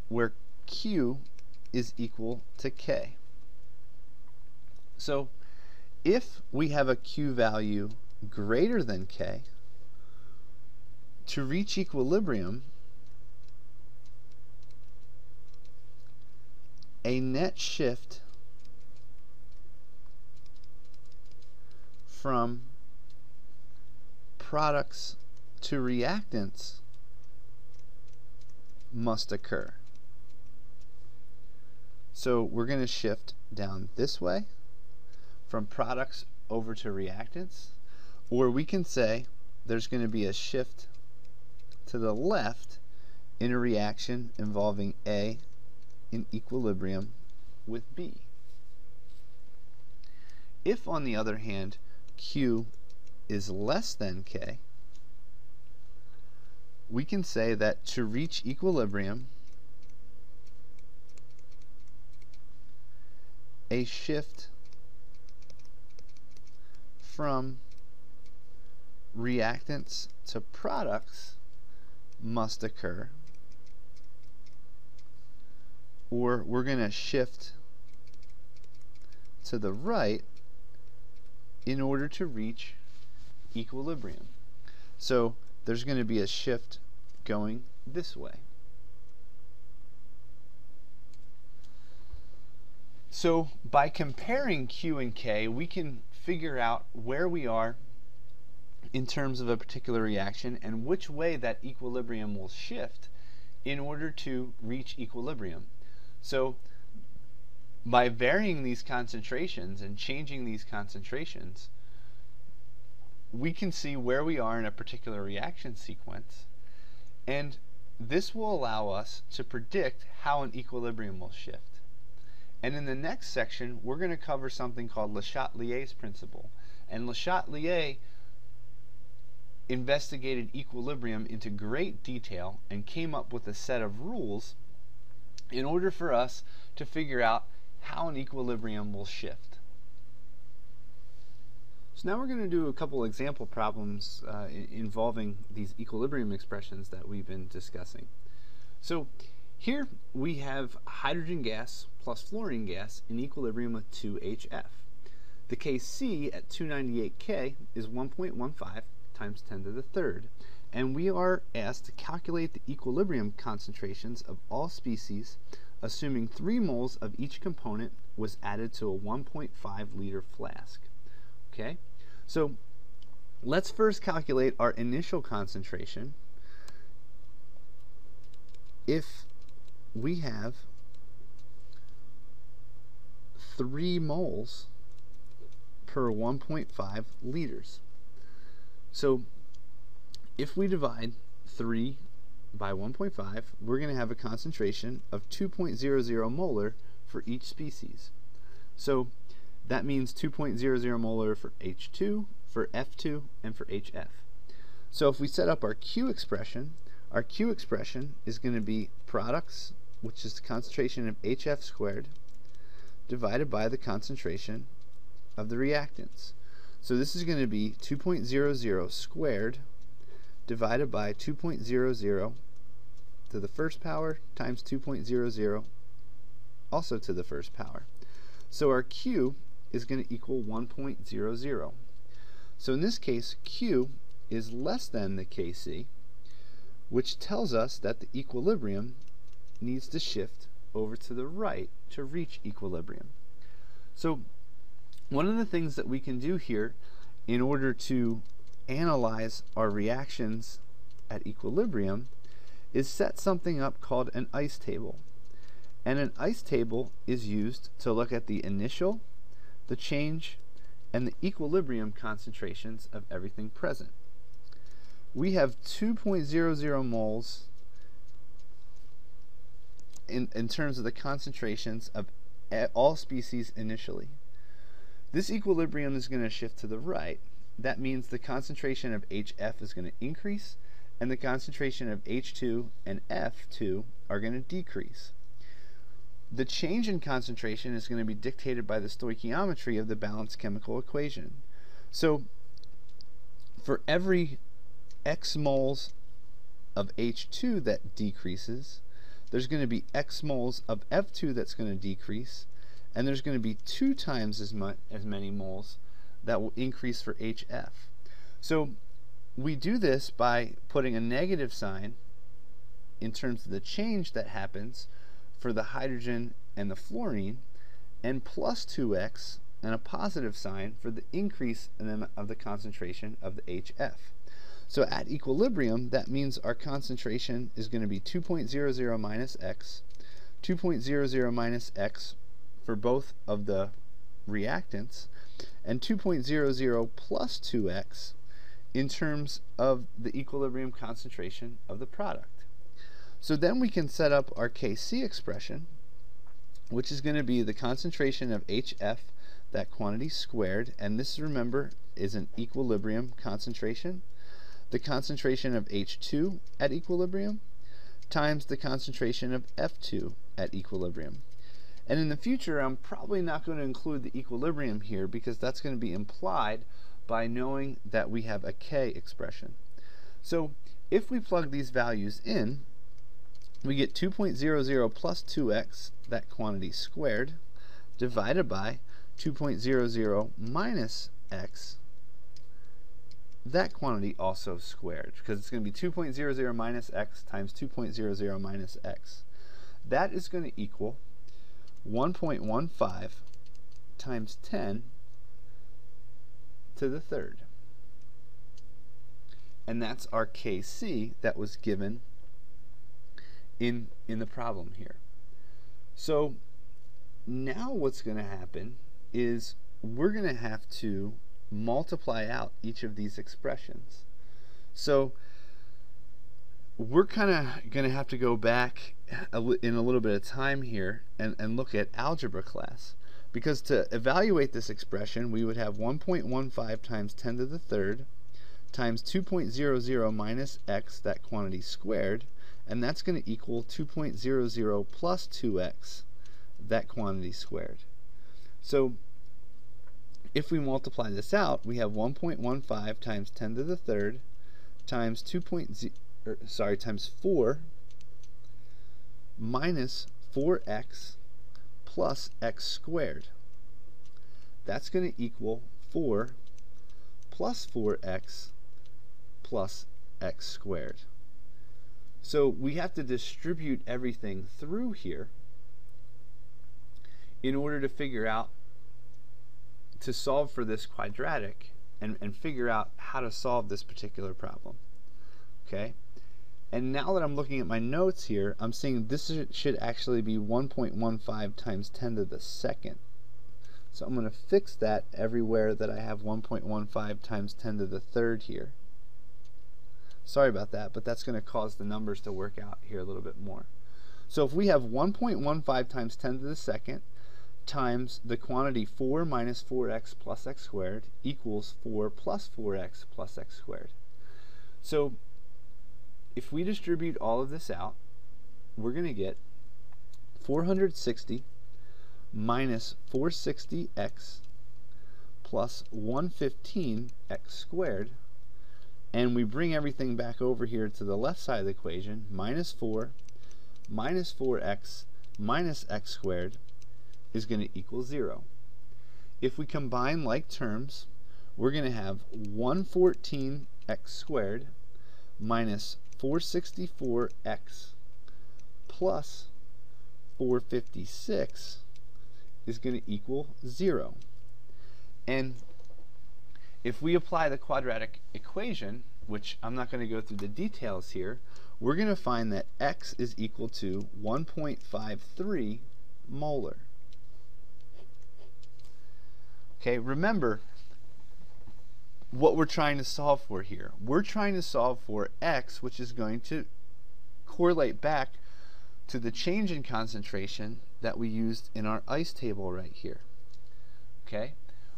where Q is equal to K. So if we have a Q value greater than K, to reach equilibrium, a net shift from products to reactants must occur. So we're going to shift down this way from products over to reactants, or we can say there's going to be a shift to the left in a reaction involving A in equilibrium with B. If, on the other hand, Q is less than K, we can say that to reach equilibrium, a shift from reactants to products must occur, or we're going to shift to the right in order to reach equilibrium. So there's going to be a shift going this way. So by comparing Q and K, we can figure out where we are in terms of a particular reaction and which way that equilibrium will shift in order to reach equilibrium. So by varying these concentrations and changing these concentrations, we can see where we are in a particular reaction sequence, and this will allow us to predict how an equilibrium will shift. And in the next section, we're going to cover something called Le Chatelier's principle. And Le Chatelier investigated equilibrium into great detail and came up with a set of rules in order for us to figure out how an equilibrium will shift. So now we're going to do a couple example problems involving these equilibrium expressions that we've been discussing. So here we have hydrogen gas plus fluorine gas in equilibrium with 2HF. The Kc at 298 K is 1.15 times 10 to the third, and we are asked to calculate the equilibrium concentrations of all species, assuming 3 moles of each component was added to a 1.5 liter flask. Okay, so let's first calculate our initial concentration. If we have 3 moles per 1.5 liters. So if we divide 3 by 1.5, we're going to have a concentration of 2.00 molar for each species. So that means 2.00 molar for H2, for F2, and for HF. So if we set up our Q expression is going to be products, which is the concentration of HF squared, divided by the concentration of the reactants. So this is going to be 2.00 squared divided by 2.00 to the first power times 2.00 also to the first power. So our Q is going to equal 1.00. So in this case, Q is less than the Kc, which tells us that the equilibrium needs to shift over to the right to reach equilibrium. So one of the things that we can do here in order to analyze our reactions at equilibrium is set something up called an ice table. And an ice table is used to look at the initial, the change, and the equilibrium concentrations of everything present. We have 2.00 moles in terms of the concentrations of all species initially. This equilibrium is going to shift to the right, that means the concentration of HF is going to increase, and the concentration of H2 and F2 are going to decrease. The change in concentration is going to be dictated by the stoichiometry of the balanced chemical equation. So for every X moles of H2 that decreases, there's going to be X moles of F2 that's going to decrease, and there's going to be 2 times as many moles that will increase for HF. So we do this by putting a negative sign in terms of the change that happens for the hydrogen and the fluorine, and plus 2x and a positive sign for the increase of the concentration of the HF. So at equilibrium, that means our concentration is going to be 2.00 minus x, 2.00 minus x for both of the reactants, and 2.00 plus 2x in terms of the equilibrium concentration of the product. So then we can set up our Kc expression, which is going to be the concentration of HF, that quantity squared, and this, remember, is an equilibrium concentration, the concentration of H2 at equilibrium times the concentration of F2 at equilibrium. And in the future, I'm probably not going to include the equilibrium here because that's going to be implied by knowing that we have a K expression. So if we plug these values in, we get 2.00 plus 2x, that quantity squared, divided by 2.00 minus x, that quantity also squared, because it's going to be 2.00 minus x times 2.00 minus x. That is going to equal 1.15 times 10 to the third. And that's our Kc that was given in the problem here. So now what's going to happen is we're going to have to multiply out each of these expressions. So we're kind of going to have to go back in a little bit of time here and look at algebra class, because to evaluate this expression we would have 1.15 times 10 to the third times 2.00 minus x, that quantity squared, and that's going to equal 2.00 plus 2x, that quantity squared. So if we multiply this out, we have 1.15 times 10 to the third times times 4 minus 4x plus x squared. That's going to equal 4 plus 4x plus x squared. So we have to distribute everything through here in order to figure out, to solve for this quadratic and figure out how to solve this particular problem. Okay? And now that I'm looking at my notes here, I'm seeing this should actually be 1.15 times 10 to the second. So I'm going to fix that everywhere that I have 1.15 times 10 to the third here. Sorry about that, but that's going to cause the numbers to work out here a little bit more. So if we have 1.15 times 10 to the second times the quantity 4 minus 4x plus x squared equals 4 plus 4x plus x squared. So if we distribute all of this out, we're going to get 460 minus 460x plus 115x squared, and we bring everything back over here to the left side of the equation, minus 4 minus 4x minus x squared is going to equal 0. If we combine like terms, we're going to have 114x squared minus 464x plus 456 is going to equal 0. And if we apply the quadratic equation, which I'm not going to go through the details here, we're going to find that x is equal to 1.53 molar. Okay, remember what we're trying to solve for here. We're trying to solve for x, which is going to correlate back to the change in concentration that we used in our ice table right here. Okay,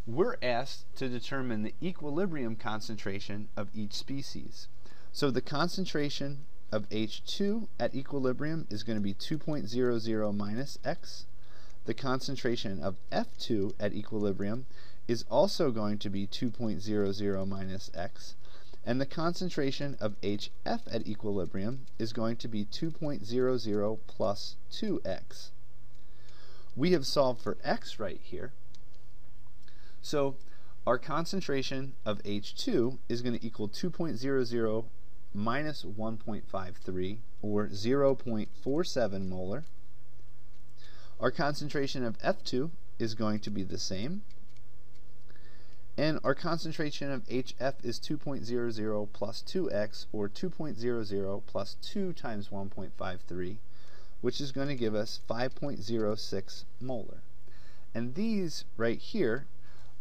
we're asked to determine the equilibrium concentration of each species. So the concentration of H2 at equilibrium is going to be 2.00 minus X. The concentration of F2 at equilibrium is also going to be 2.00 minus X. And the concentration of HF at equilibrium is going to be 2.00 plus 2X. We have solved for X right here. So our concentration of H2 is going to equal 2.00 minus 1.53, or 0.47 molar. Our concentration of F2 is going to be the same. And our concentration of HF is 2.00 plus 2x, or 2.00 plus 2 times 1.53, which is going to give us 5.06 molar. And these right here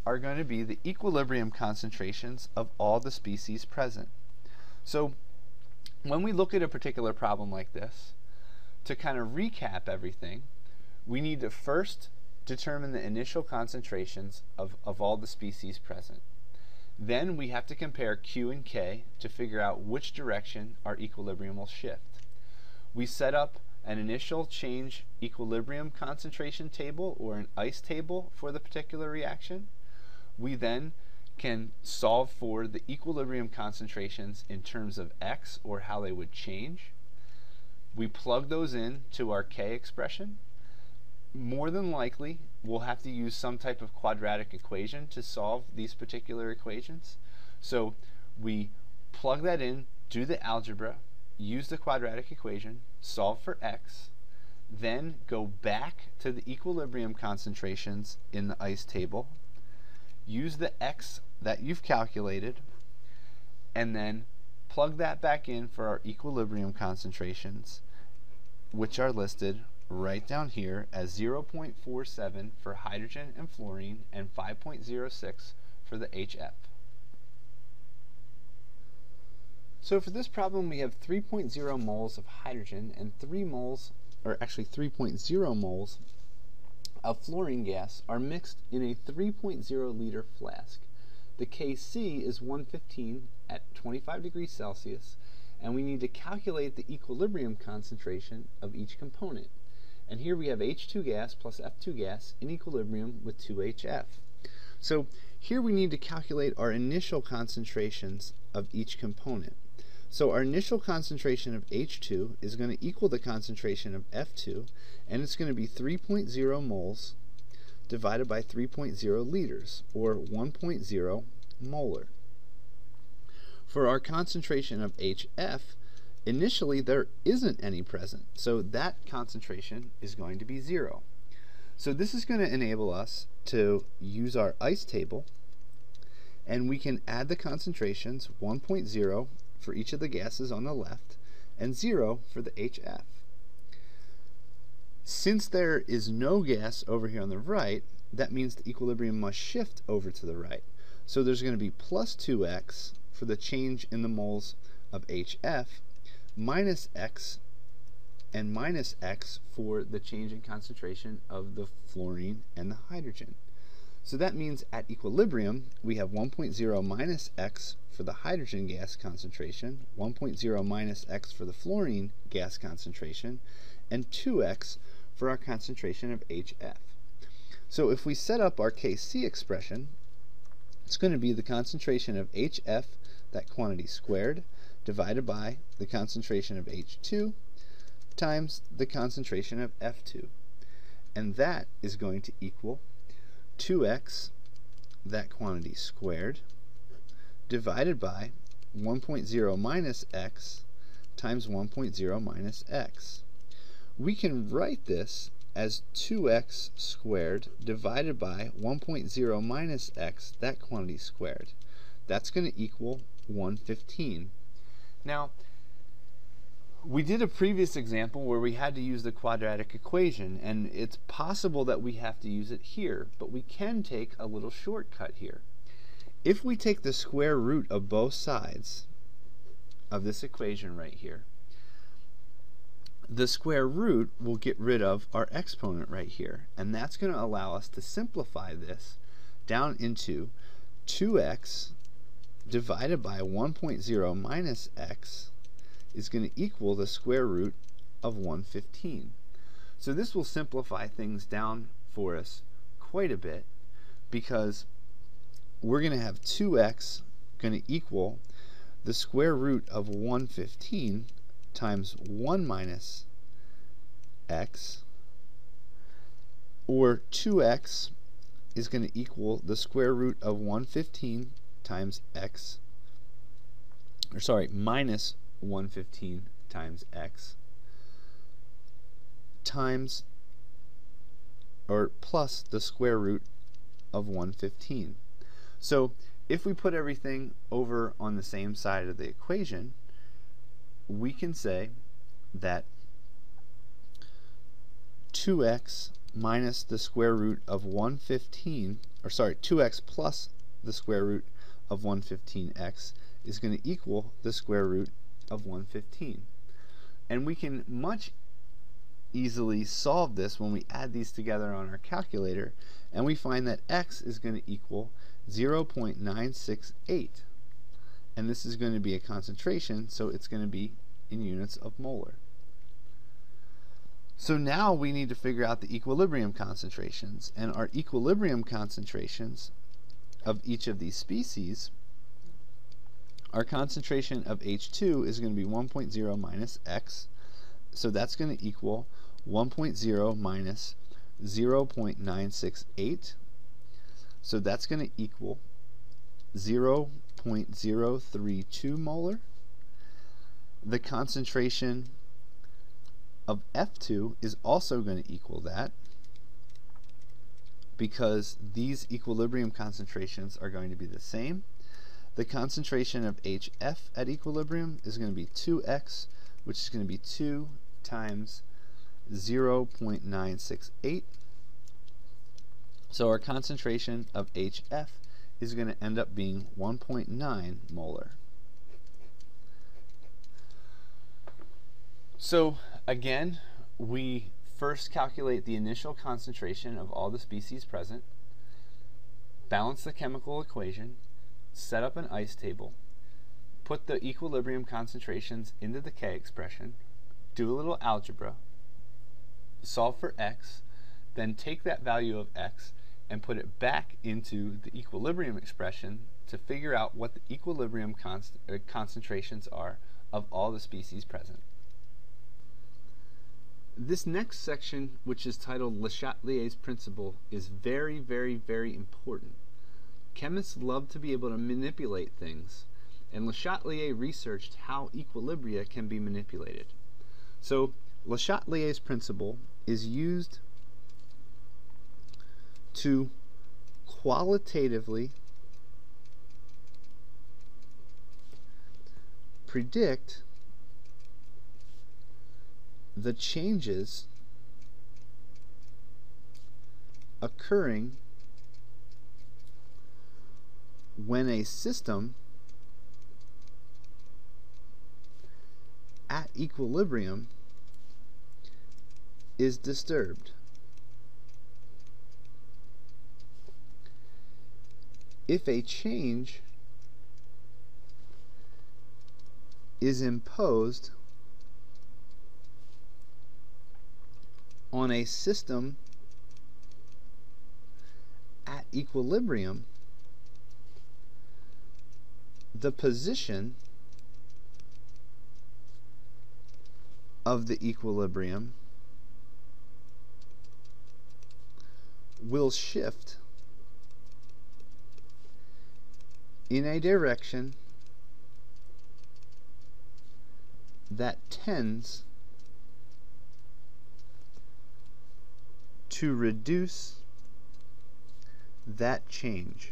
are going to be the equilibrium concentrations of all the species present. So when we look at a particular problem like this, to kind of recap everything, we need to first determine the initial concentrations of all the species present. Then we have to compare Q and K to figure out which direction our equilibrium will shift. We set up an initial change equilibrium concentration table, or an ICE table, for the particular reaction. We then can solve for the equilibrium concentrations in terms of X, or how they would change. We plug those in to our K expression. More than likely, we'll have to use some type of quadratic equation to solve these particular equations. So we plug that in, do the algebra, use the quadratic equation, solve for X, then go back to the equilibrium concentrations in the ICE table, use the X that you've calculated, and then plug that back in for our equilibrium concentrations, which are listed right down here as 0.47 for hydrogen and fluorine, and 5.06 for the HF. So for this problem, we have 3.0 moles of hydrogen and 3.0 moles of fluorine gas are mixed in a 3.0 liter flask. The Kc is 115 at 25 degrees Celsius, and we need to calculate the equilibrium concentration of each component. And here we have H2 gas plus F2 gas in equilibrium with 2HF. So here we need to calculate our initial concentrations of each component. So our initial concentration of H2 is going to equal the concentration of F2, and it's going to be 3.0 moles divided by 3.0 liters, or 1.0 molar. For our concentration of HF, initially there isn't any present, so that concentration is going to be 0. So this is going to enable us to use our ICE table, and we can add the concentrations, 1.0 for each of the gases on the left, and 0 for the HF. Since there is no gas over here on the right, that means the equilibrium must shift over to the right. So there's going to be plus 2x for the change in the moles of HF, minus x, and minus x for the change in concentration of the fluorine and the hydrogen. So that means at equilibrium, we have 1.0 minus x for the hydrogen gas concentration, 1.0 minus x for the fluorine gas concentration, and 2x for our concentration of HF. So if we set up our Kc expression, it's going to be the concentration of HF, that quantity squared, divided by the concentration of H2 times the concentration of F2. And that is going to equal 2x, that quantity squared, divided by 1.0 minus x times 1.0 minus x. We can write this as 2x squared divided by 1.0 minus x, that quantity squared. That's going to equal 115. Now, we did a previous example where we had to use the quadratic equation, and it's possible that we have to use it here, but we can take a little shortcut here. If we take the square root of both sides of this equation right here, the square root will get rid of our exponent right here, and that's going to allow us to simplify this down into 2x divided by 1.0 minus x is going to equal the square root of 115. So this will simplify things down for us quite a bit, because we're going to have 2x going to equal the square root of 115 times 1 minus x, or 2x is going to equal the square root of 115 times x, or sorry, minus 115 times x, times or plus the square root of 115. So if we put everything over on the same side of the equation, we can say that 2x minus the square root of 115, or sorry, 2x plus the square root of 115x is going to equal the square root of 115. And we can much easily solve this when we add these together on our calculator, and we find that x is going to equal 0.968. And this is going to be a concentration, so it's going to be in units of molar. So now we need to figure out the equilibrium concentrations, and our equilibrium concentrations of each of these species, our concentration of H2 is going to be 1.0 minus x, so that's going to equal 1.0 minus 0.968, so that's going to equal 0.032 molar. The concentration of F2 is also going to equal that, because these equilibrium concentrations are going to be the same. The concentration of HF at equilibrium is going to be 2x, which is going to be 2 times 0.968. So our concentration of HF is going to end up being 1.9 molar. So again, we first calculate the initial concentration of all the species present, balance the chemical equation, set up an ice table, put the equilibrium concentrations into the K expression, do a little algebra, solve for x, then take that value of x and put it back into the equilibrium expression to figure out what the equilibrium concentrations are of all the species present. This next section, which is titled Le Chatelier's principle, is very, very, very important. Chemists love to be able to manipulate things, and Le Chatelier researched how equilibria can be manipulated. So Le Chatelier's principle is used to qualitatively predict the changes occurring when a system at equilibrium is disturbed. If a change is imposed on a system at equilibrium, the position of the equilibrium will shift in a direction that tends to reduce that change.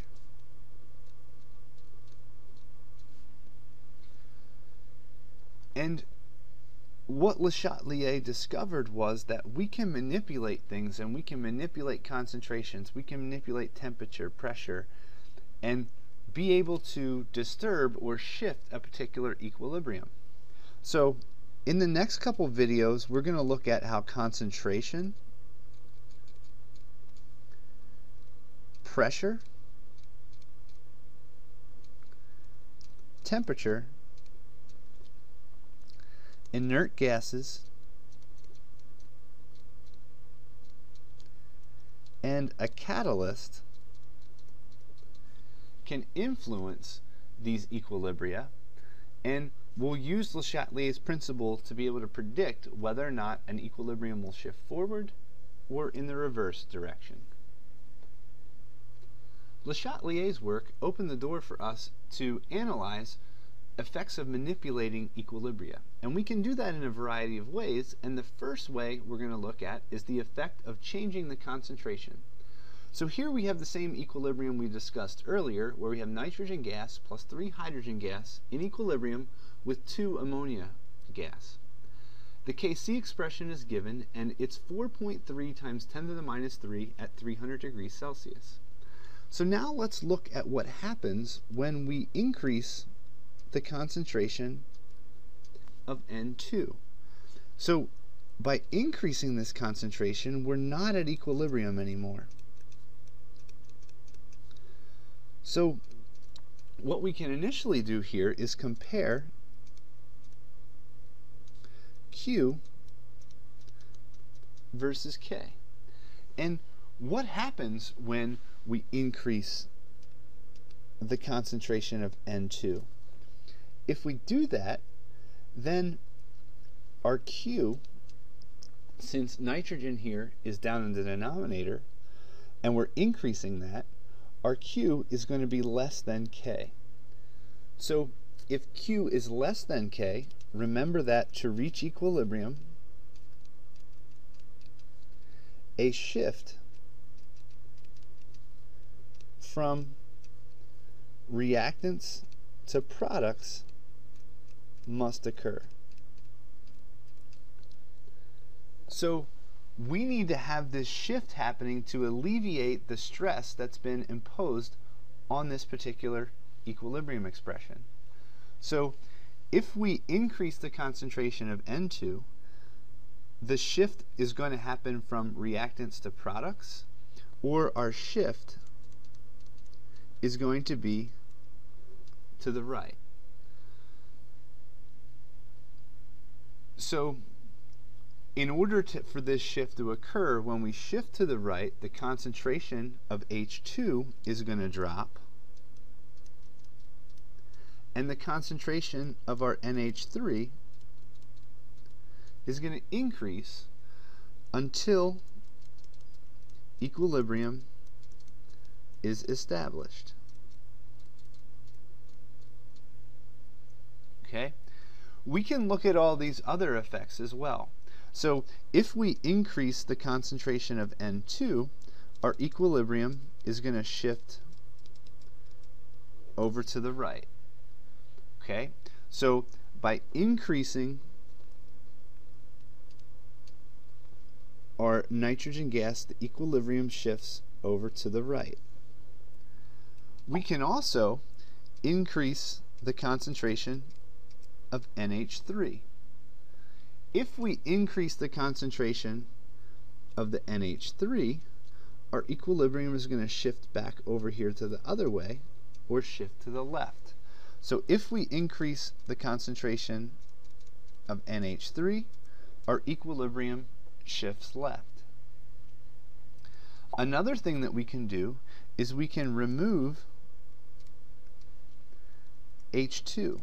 And what Le Chatelier discovered was that we can manipulate things, and we can manipulate concentrations, we can manipulate temperature, pressure, and be able to disturb or shift a particular equilibrium. So in the next couple videos, we're going to look at how concentration, pressure, temperature, inert gases, and a catalyst can influence these equilibria, and we'll use Le Chatelier's principle to be able to predict whether or not an equilibrium will shift forward or in the reverse direction. Le Chatelier's work opened the door for us to analyze effects of manipulating equilibria. And we can do that in a variety of ways, and the first way we're going to look at is the effect of changing the concentration. So here we have the same equilibrium we discussed earlier, where we have nitrogen gas plus 3 hydrogen gas in equilibrium with 2 ammonia gas. The Kc expression is given, and it's 4.3 times 10 to the minus 3 at 300 degrees Celsius. So now let's look at what happens when we increase the concentration of N2. So by increasing this concentration, we're not at equilibrium anymore. So what we can initially do here is compare Q versus K. And what happens when we increase the concentration of N2? If we do that, then our Q, since nitrogen here is down in the denominator, and we're increasing that, our Q is going to be less than K. So if Q is less than K, remember that to reach equilibrium, a shift from reactants to products must occur. So we need to have this shift happening to alleviate the stress that's been imposed on this particular equilibrium expression. So if we increase the concentration of N2, the shift is going to happen from reactants to products, or our shift is going to be to the right. So in order for this shift to occur, when we shift to the right, the concentration of H2 is going to drop, and the concentration of our NH3 is going to increase until equilibrium is established. Okay? We can look at all these other effects as well. So if we increase the concentration of N2, our equilibrium is going to shift over to the right. Okay? So by increasing our nitrogen gas, the equilibrium shifts over to the right. We can also increase the concentration of NH3. If we increase the concentration of the NH3, our equilibrium is going to shift back over here to the other way, or shift to the left. So if we increase the concentration of NH3, our equilibrium shifts left. Another thing that we can do is we can remove H2,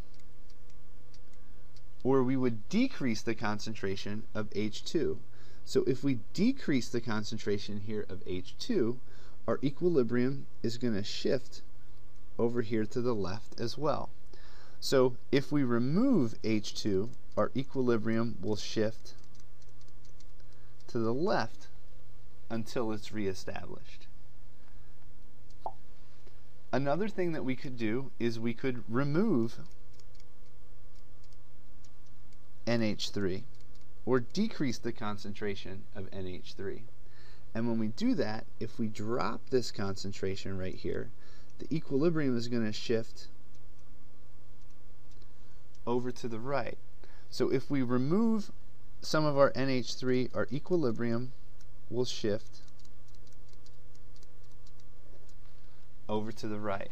or we would decrease the concentration of H2. So if we decrease the concentration here of H2, our equilibrium is going to shift over here to the left as well. So if we remove H2, our equilibrium will shift to the left until it's reestablished. Another thing that we could do is we could remove NH3, or decrease the concentration of NH3. And when we do that, if we drop this concentration right here, the equilibrium is going to shift over to the right. So if we remove some of our NH3, our equilibrium will shift over to the right.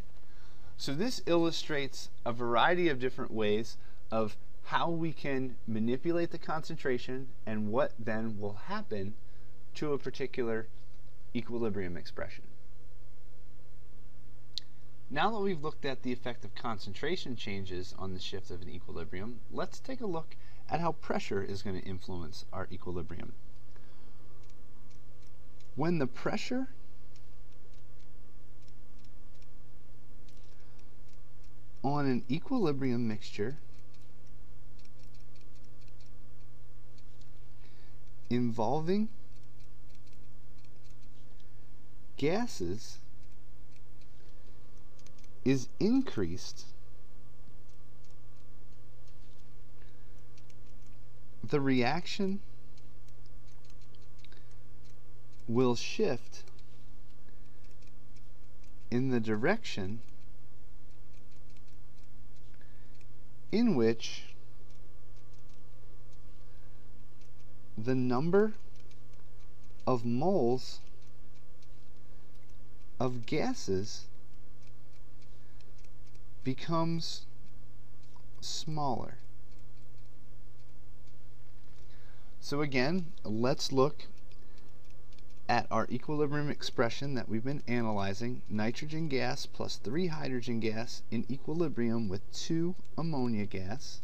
So this illustrates a variety of different ways of how we can manipulate the concentration and what then will happen to a particular equilibrium expression. Now that we've looked at the effect of concentration changes on the shift of an equilibrium, let's take a look at how pressure is going to influence our equilibrium. When the pressure on an equilibrium mixture involving gases is increased, the reaction will shift in the direction in which the number of moles of gases becomes smaller. So again, let's look at our equilibrium expression that we've been analyzing. Nitrogen gas plus 3 hydrogen gas in equilibrium with 2 ammonia gas.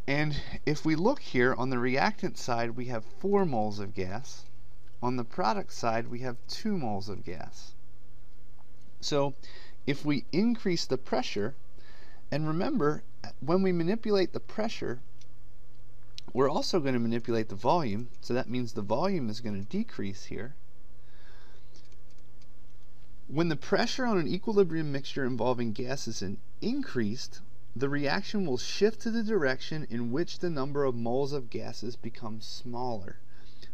And if we look here on the reactant side, we have 4 moles of gas. On the product side, we have 2 moles of gas. So if we increase the pressure, and remember, when we manipulate the pressure, we're also going to manipulate the volume, so that means the volume is going to decrease here. When the pressure on an equilibrium mixture involving gases is increased, the reaction will shift to the direction in which the number of moles of gases becomes smaller.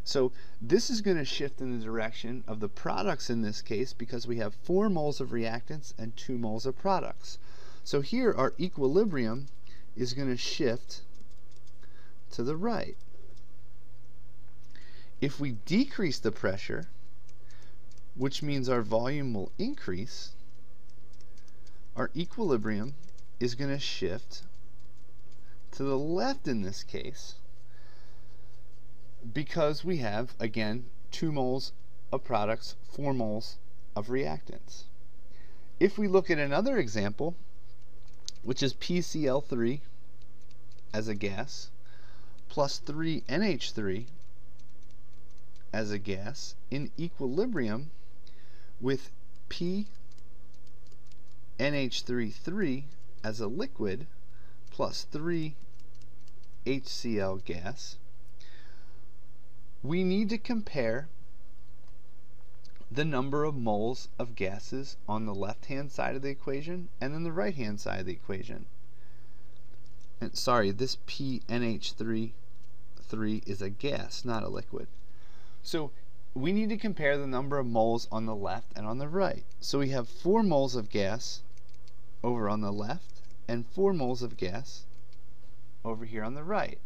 So this is going to shift in the direction of the products in this case, because we have 4 moles of reactants and 2 moles of products. So here our equilibrium is going to shift to the right. If we decrease the pressure, which means our volume will increase, our equilibrium is going to shift to the left in this case, because we have, again, 2 moles of products, 4 moles of reactants. If we look at another example, which is PCl3 as a gas, plus 3 NH3 as a gas in equilibrium with PNH3 as a liquid plus 3 HCl gas, we need to compare the number of moles of gases on the left-hand side of the equation and then the right-hand side of the equation. And sorry, this PNH3 is a gas, not a liquid. So we need to compare the number of moles on the left and on the right. So we have 4 moles of gas over on the left and 4 moles of gas over here on the right.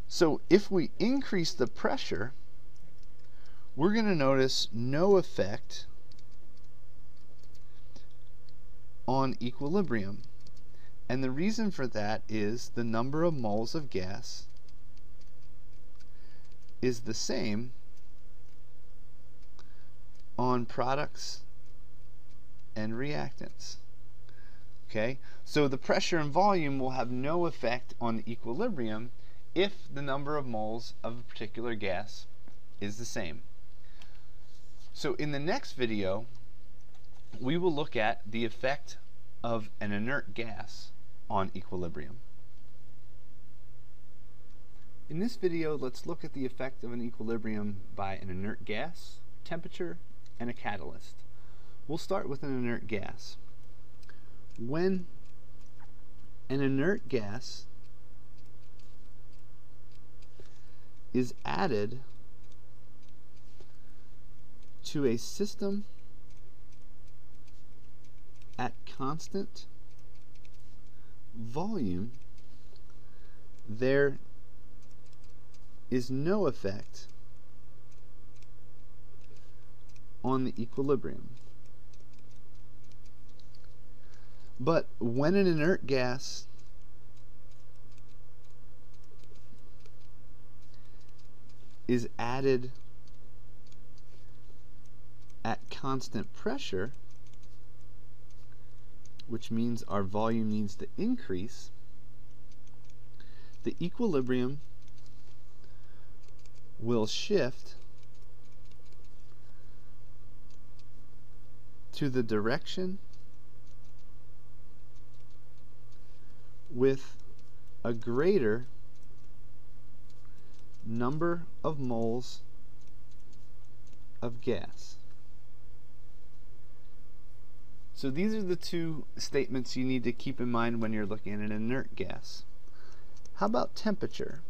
So if we increase the pressure, we're going to notice no effect on equilibrium. And the reason for that is the number of moles of gas is the same on products and reactants. Okay, so the pressure and volume will have no effect on the equilibrium if the number of moles of a particular gas is the same. So in the next video, we will look at the effect of an inert gas on equilibrium. In this video, let's look at the effect of an equilibrium by an inert gas, temperature, and a catalyst. We'll start with an inert gas. When an inert gas is added to a system at constant volume, there is no effect on the equilibrium. But when an inert gas is added at constant pressure, which means our volume needs to increase, the equilibrium will shift to the direction with a greater number of moles of gas. So these are the two statements you need to keep in mind when you're looking at an inert gas. How about temperature?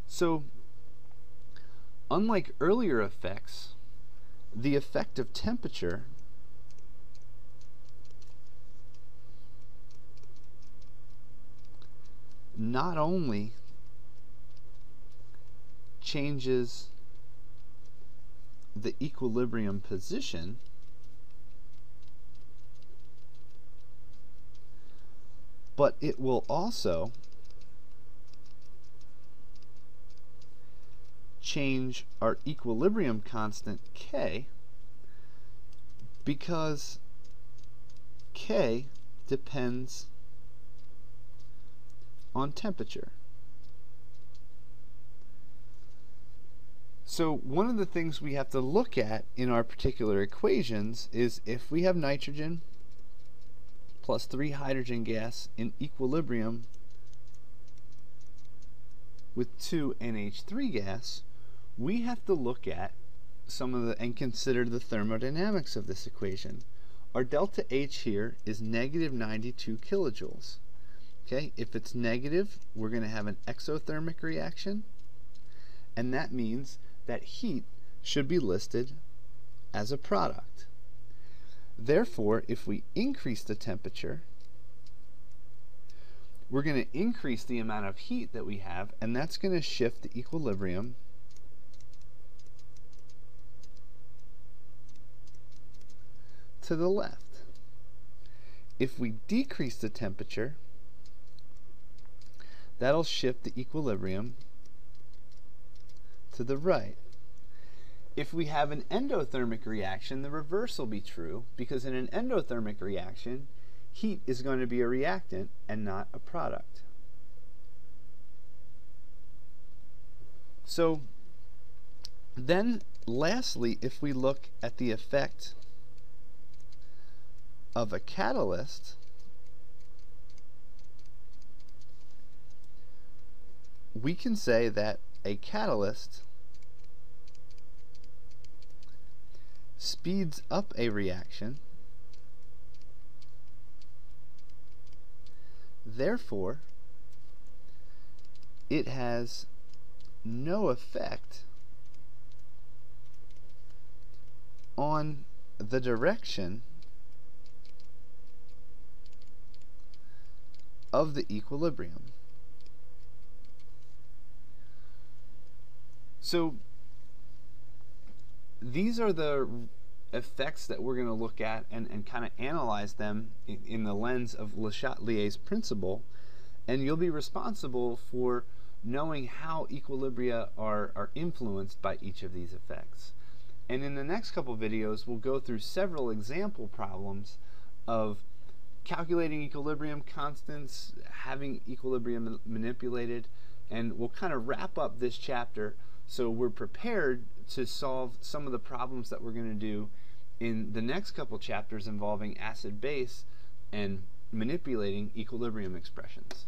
So, unlike earlier effects, the effect of temperature not only changes the equilibrium position, but it will also change our equilibrium constant K, because K depends on temperature. So one of the things we have to look at in our particular equations is if we have nitrogen plus 3 hydrogen gas in equilibrium with 2 NH3 gas, we have to look at some of the and consider the thermodynamics of this equation. Our delta H here is negative 92 kilojoules. Okay, if it's negative, we're going to have an exothermic reaction, and that means that heat should be listed as a product. Therefore, if we increase the temperature, we're going to increase the amount of heat that we have, and that's going to shift the equilibrium to the left. If we decrease the temperature, that'll shift the equilibrium to the right. If we have an endothermic reaction, the reverse will be true, because in an endothermic reaction, heat is going to be a reactant and not a product. So then lastly, if we look at the effect of a catalyst, we can say that a catalyst speeds up a reaction, therefore it has no effect on the direction of the equilibrium. So these are the effects that we're going to look at and kind of analyze them in the lens of Le Chatelier's principle, and you'll be responsible for knowing how equilibria are influenced by each of these effects. And in the next couple videos, we'll go through several example problems of calculating equilibrium constants, having equilibrium manipulated, and we'll kind of wrap up this chapter so we're prepared to solve some of the problems that we're going to do in the next couple chapters involving acid-base and manipulating equilibrium expressions.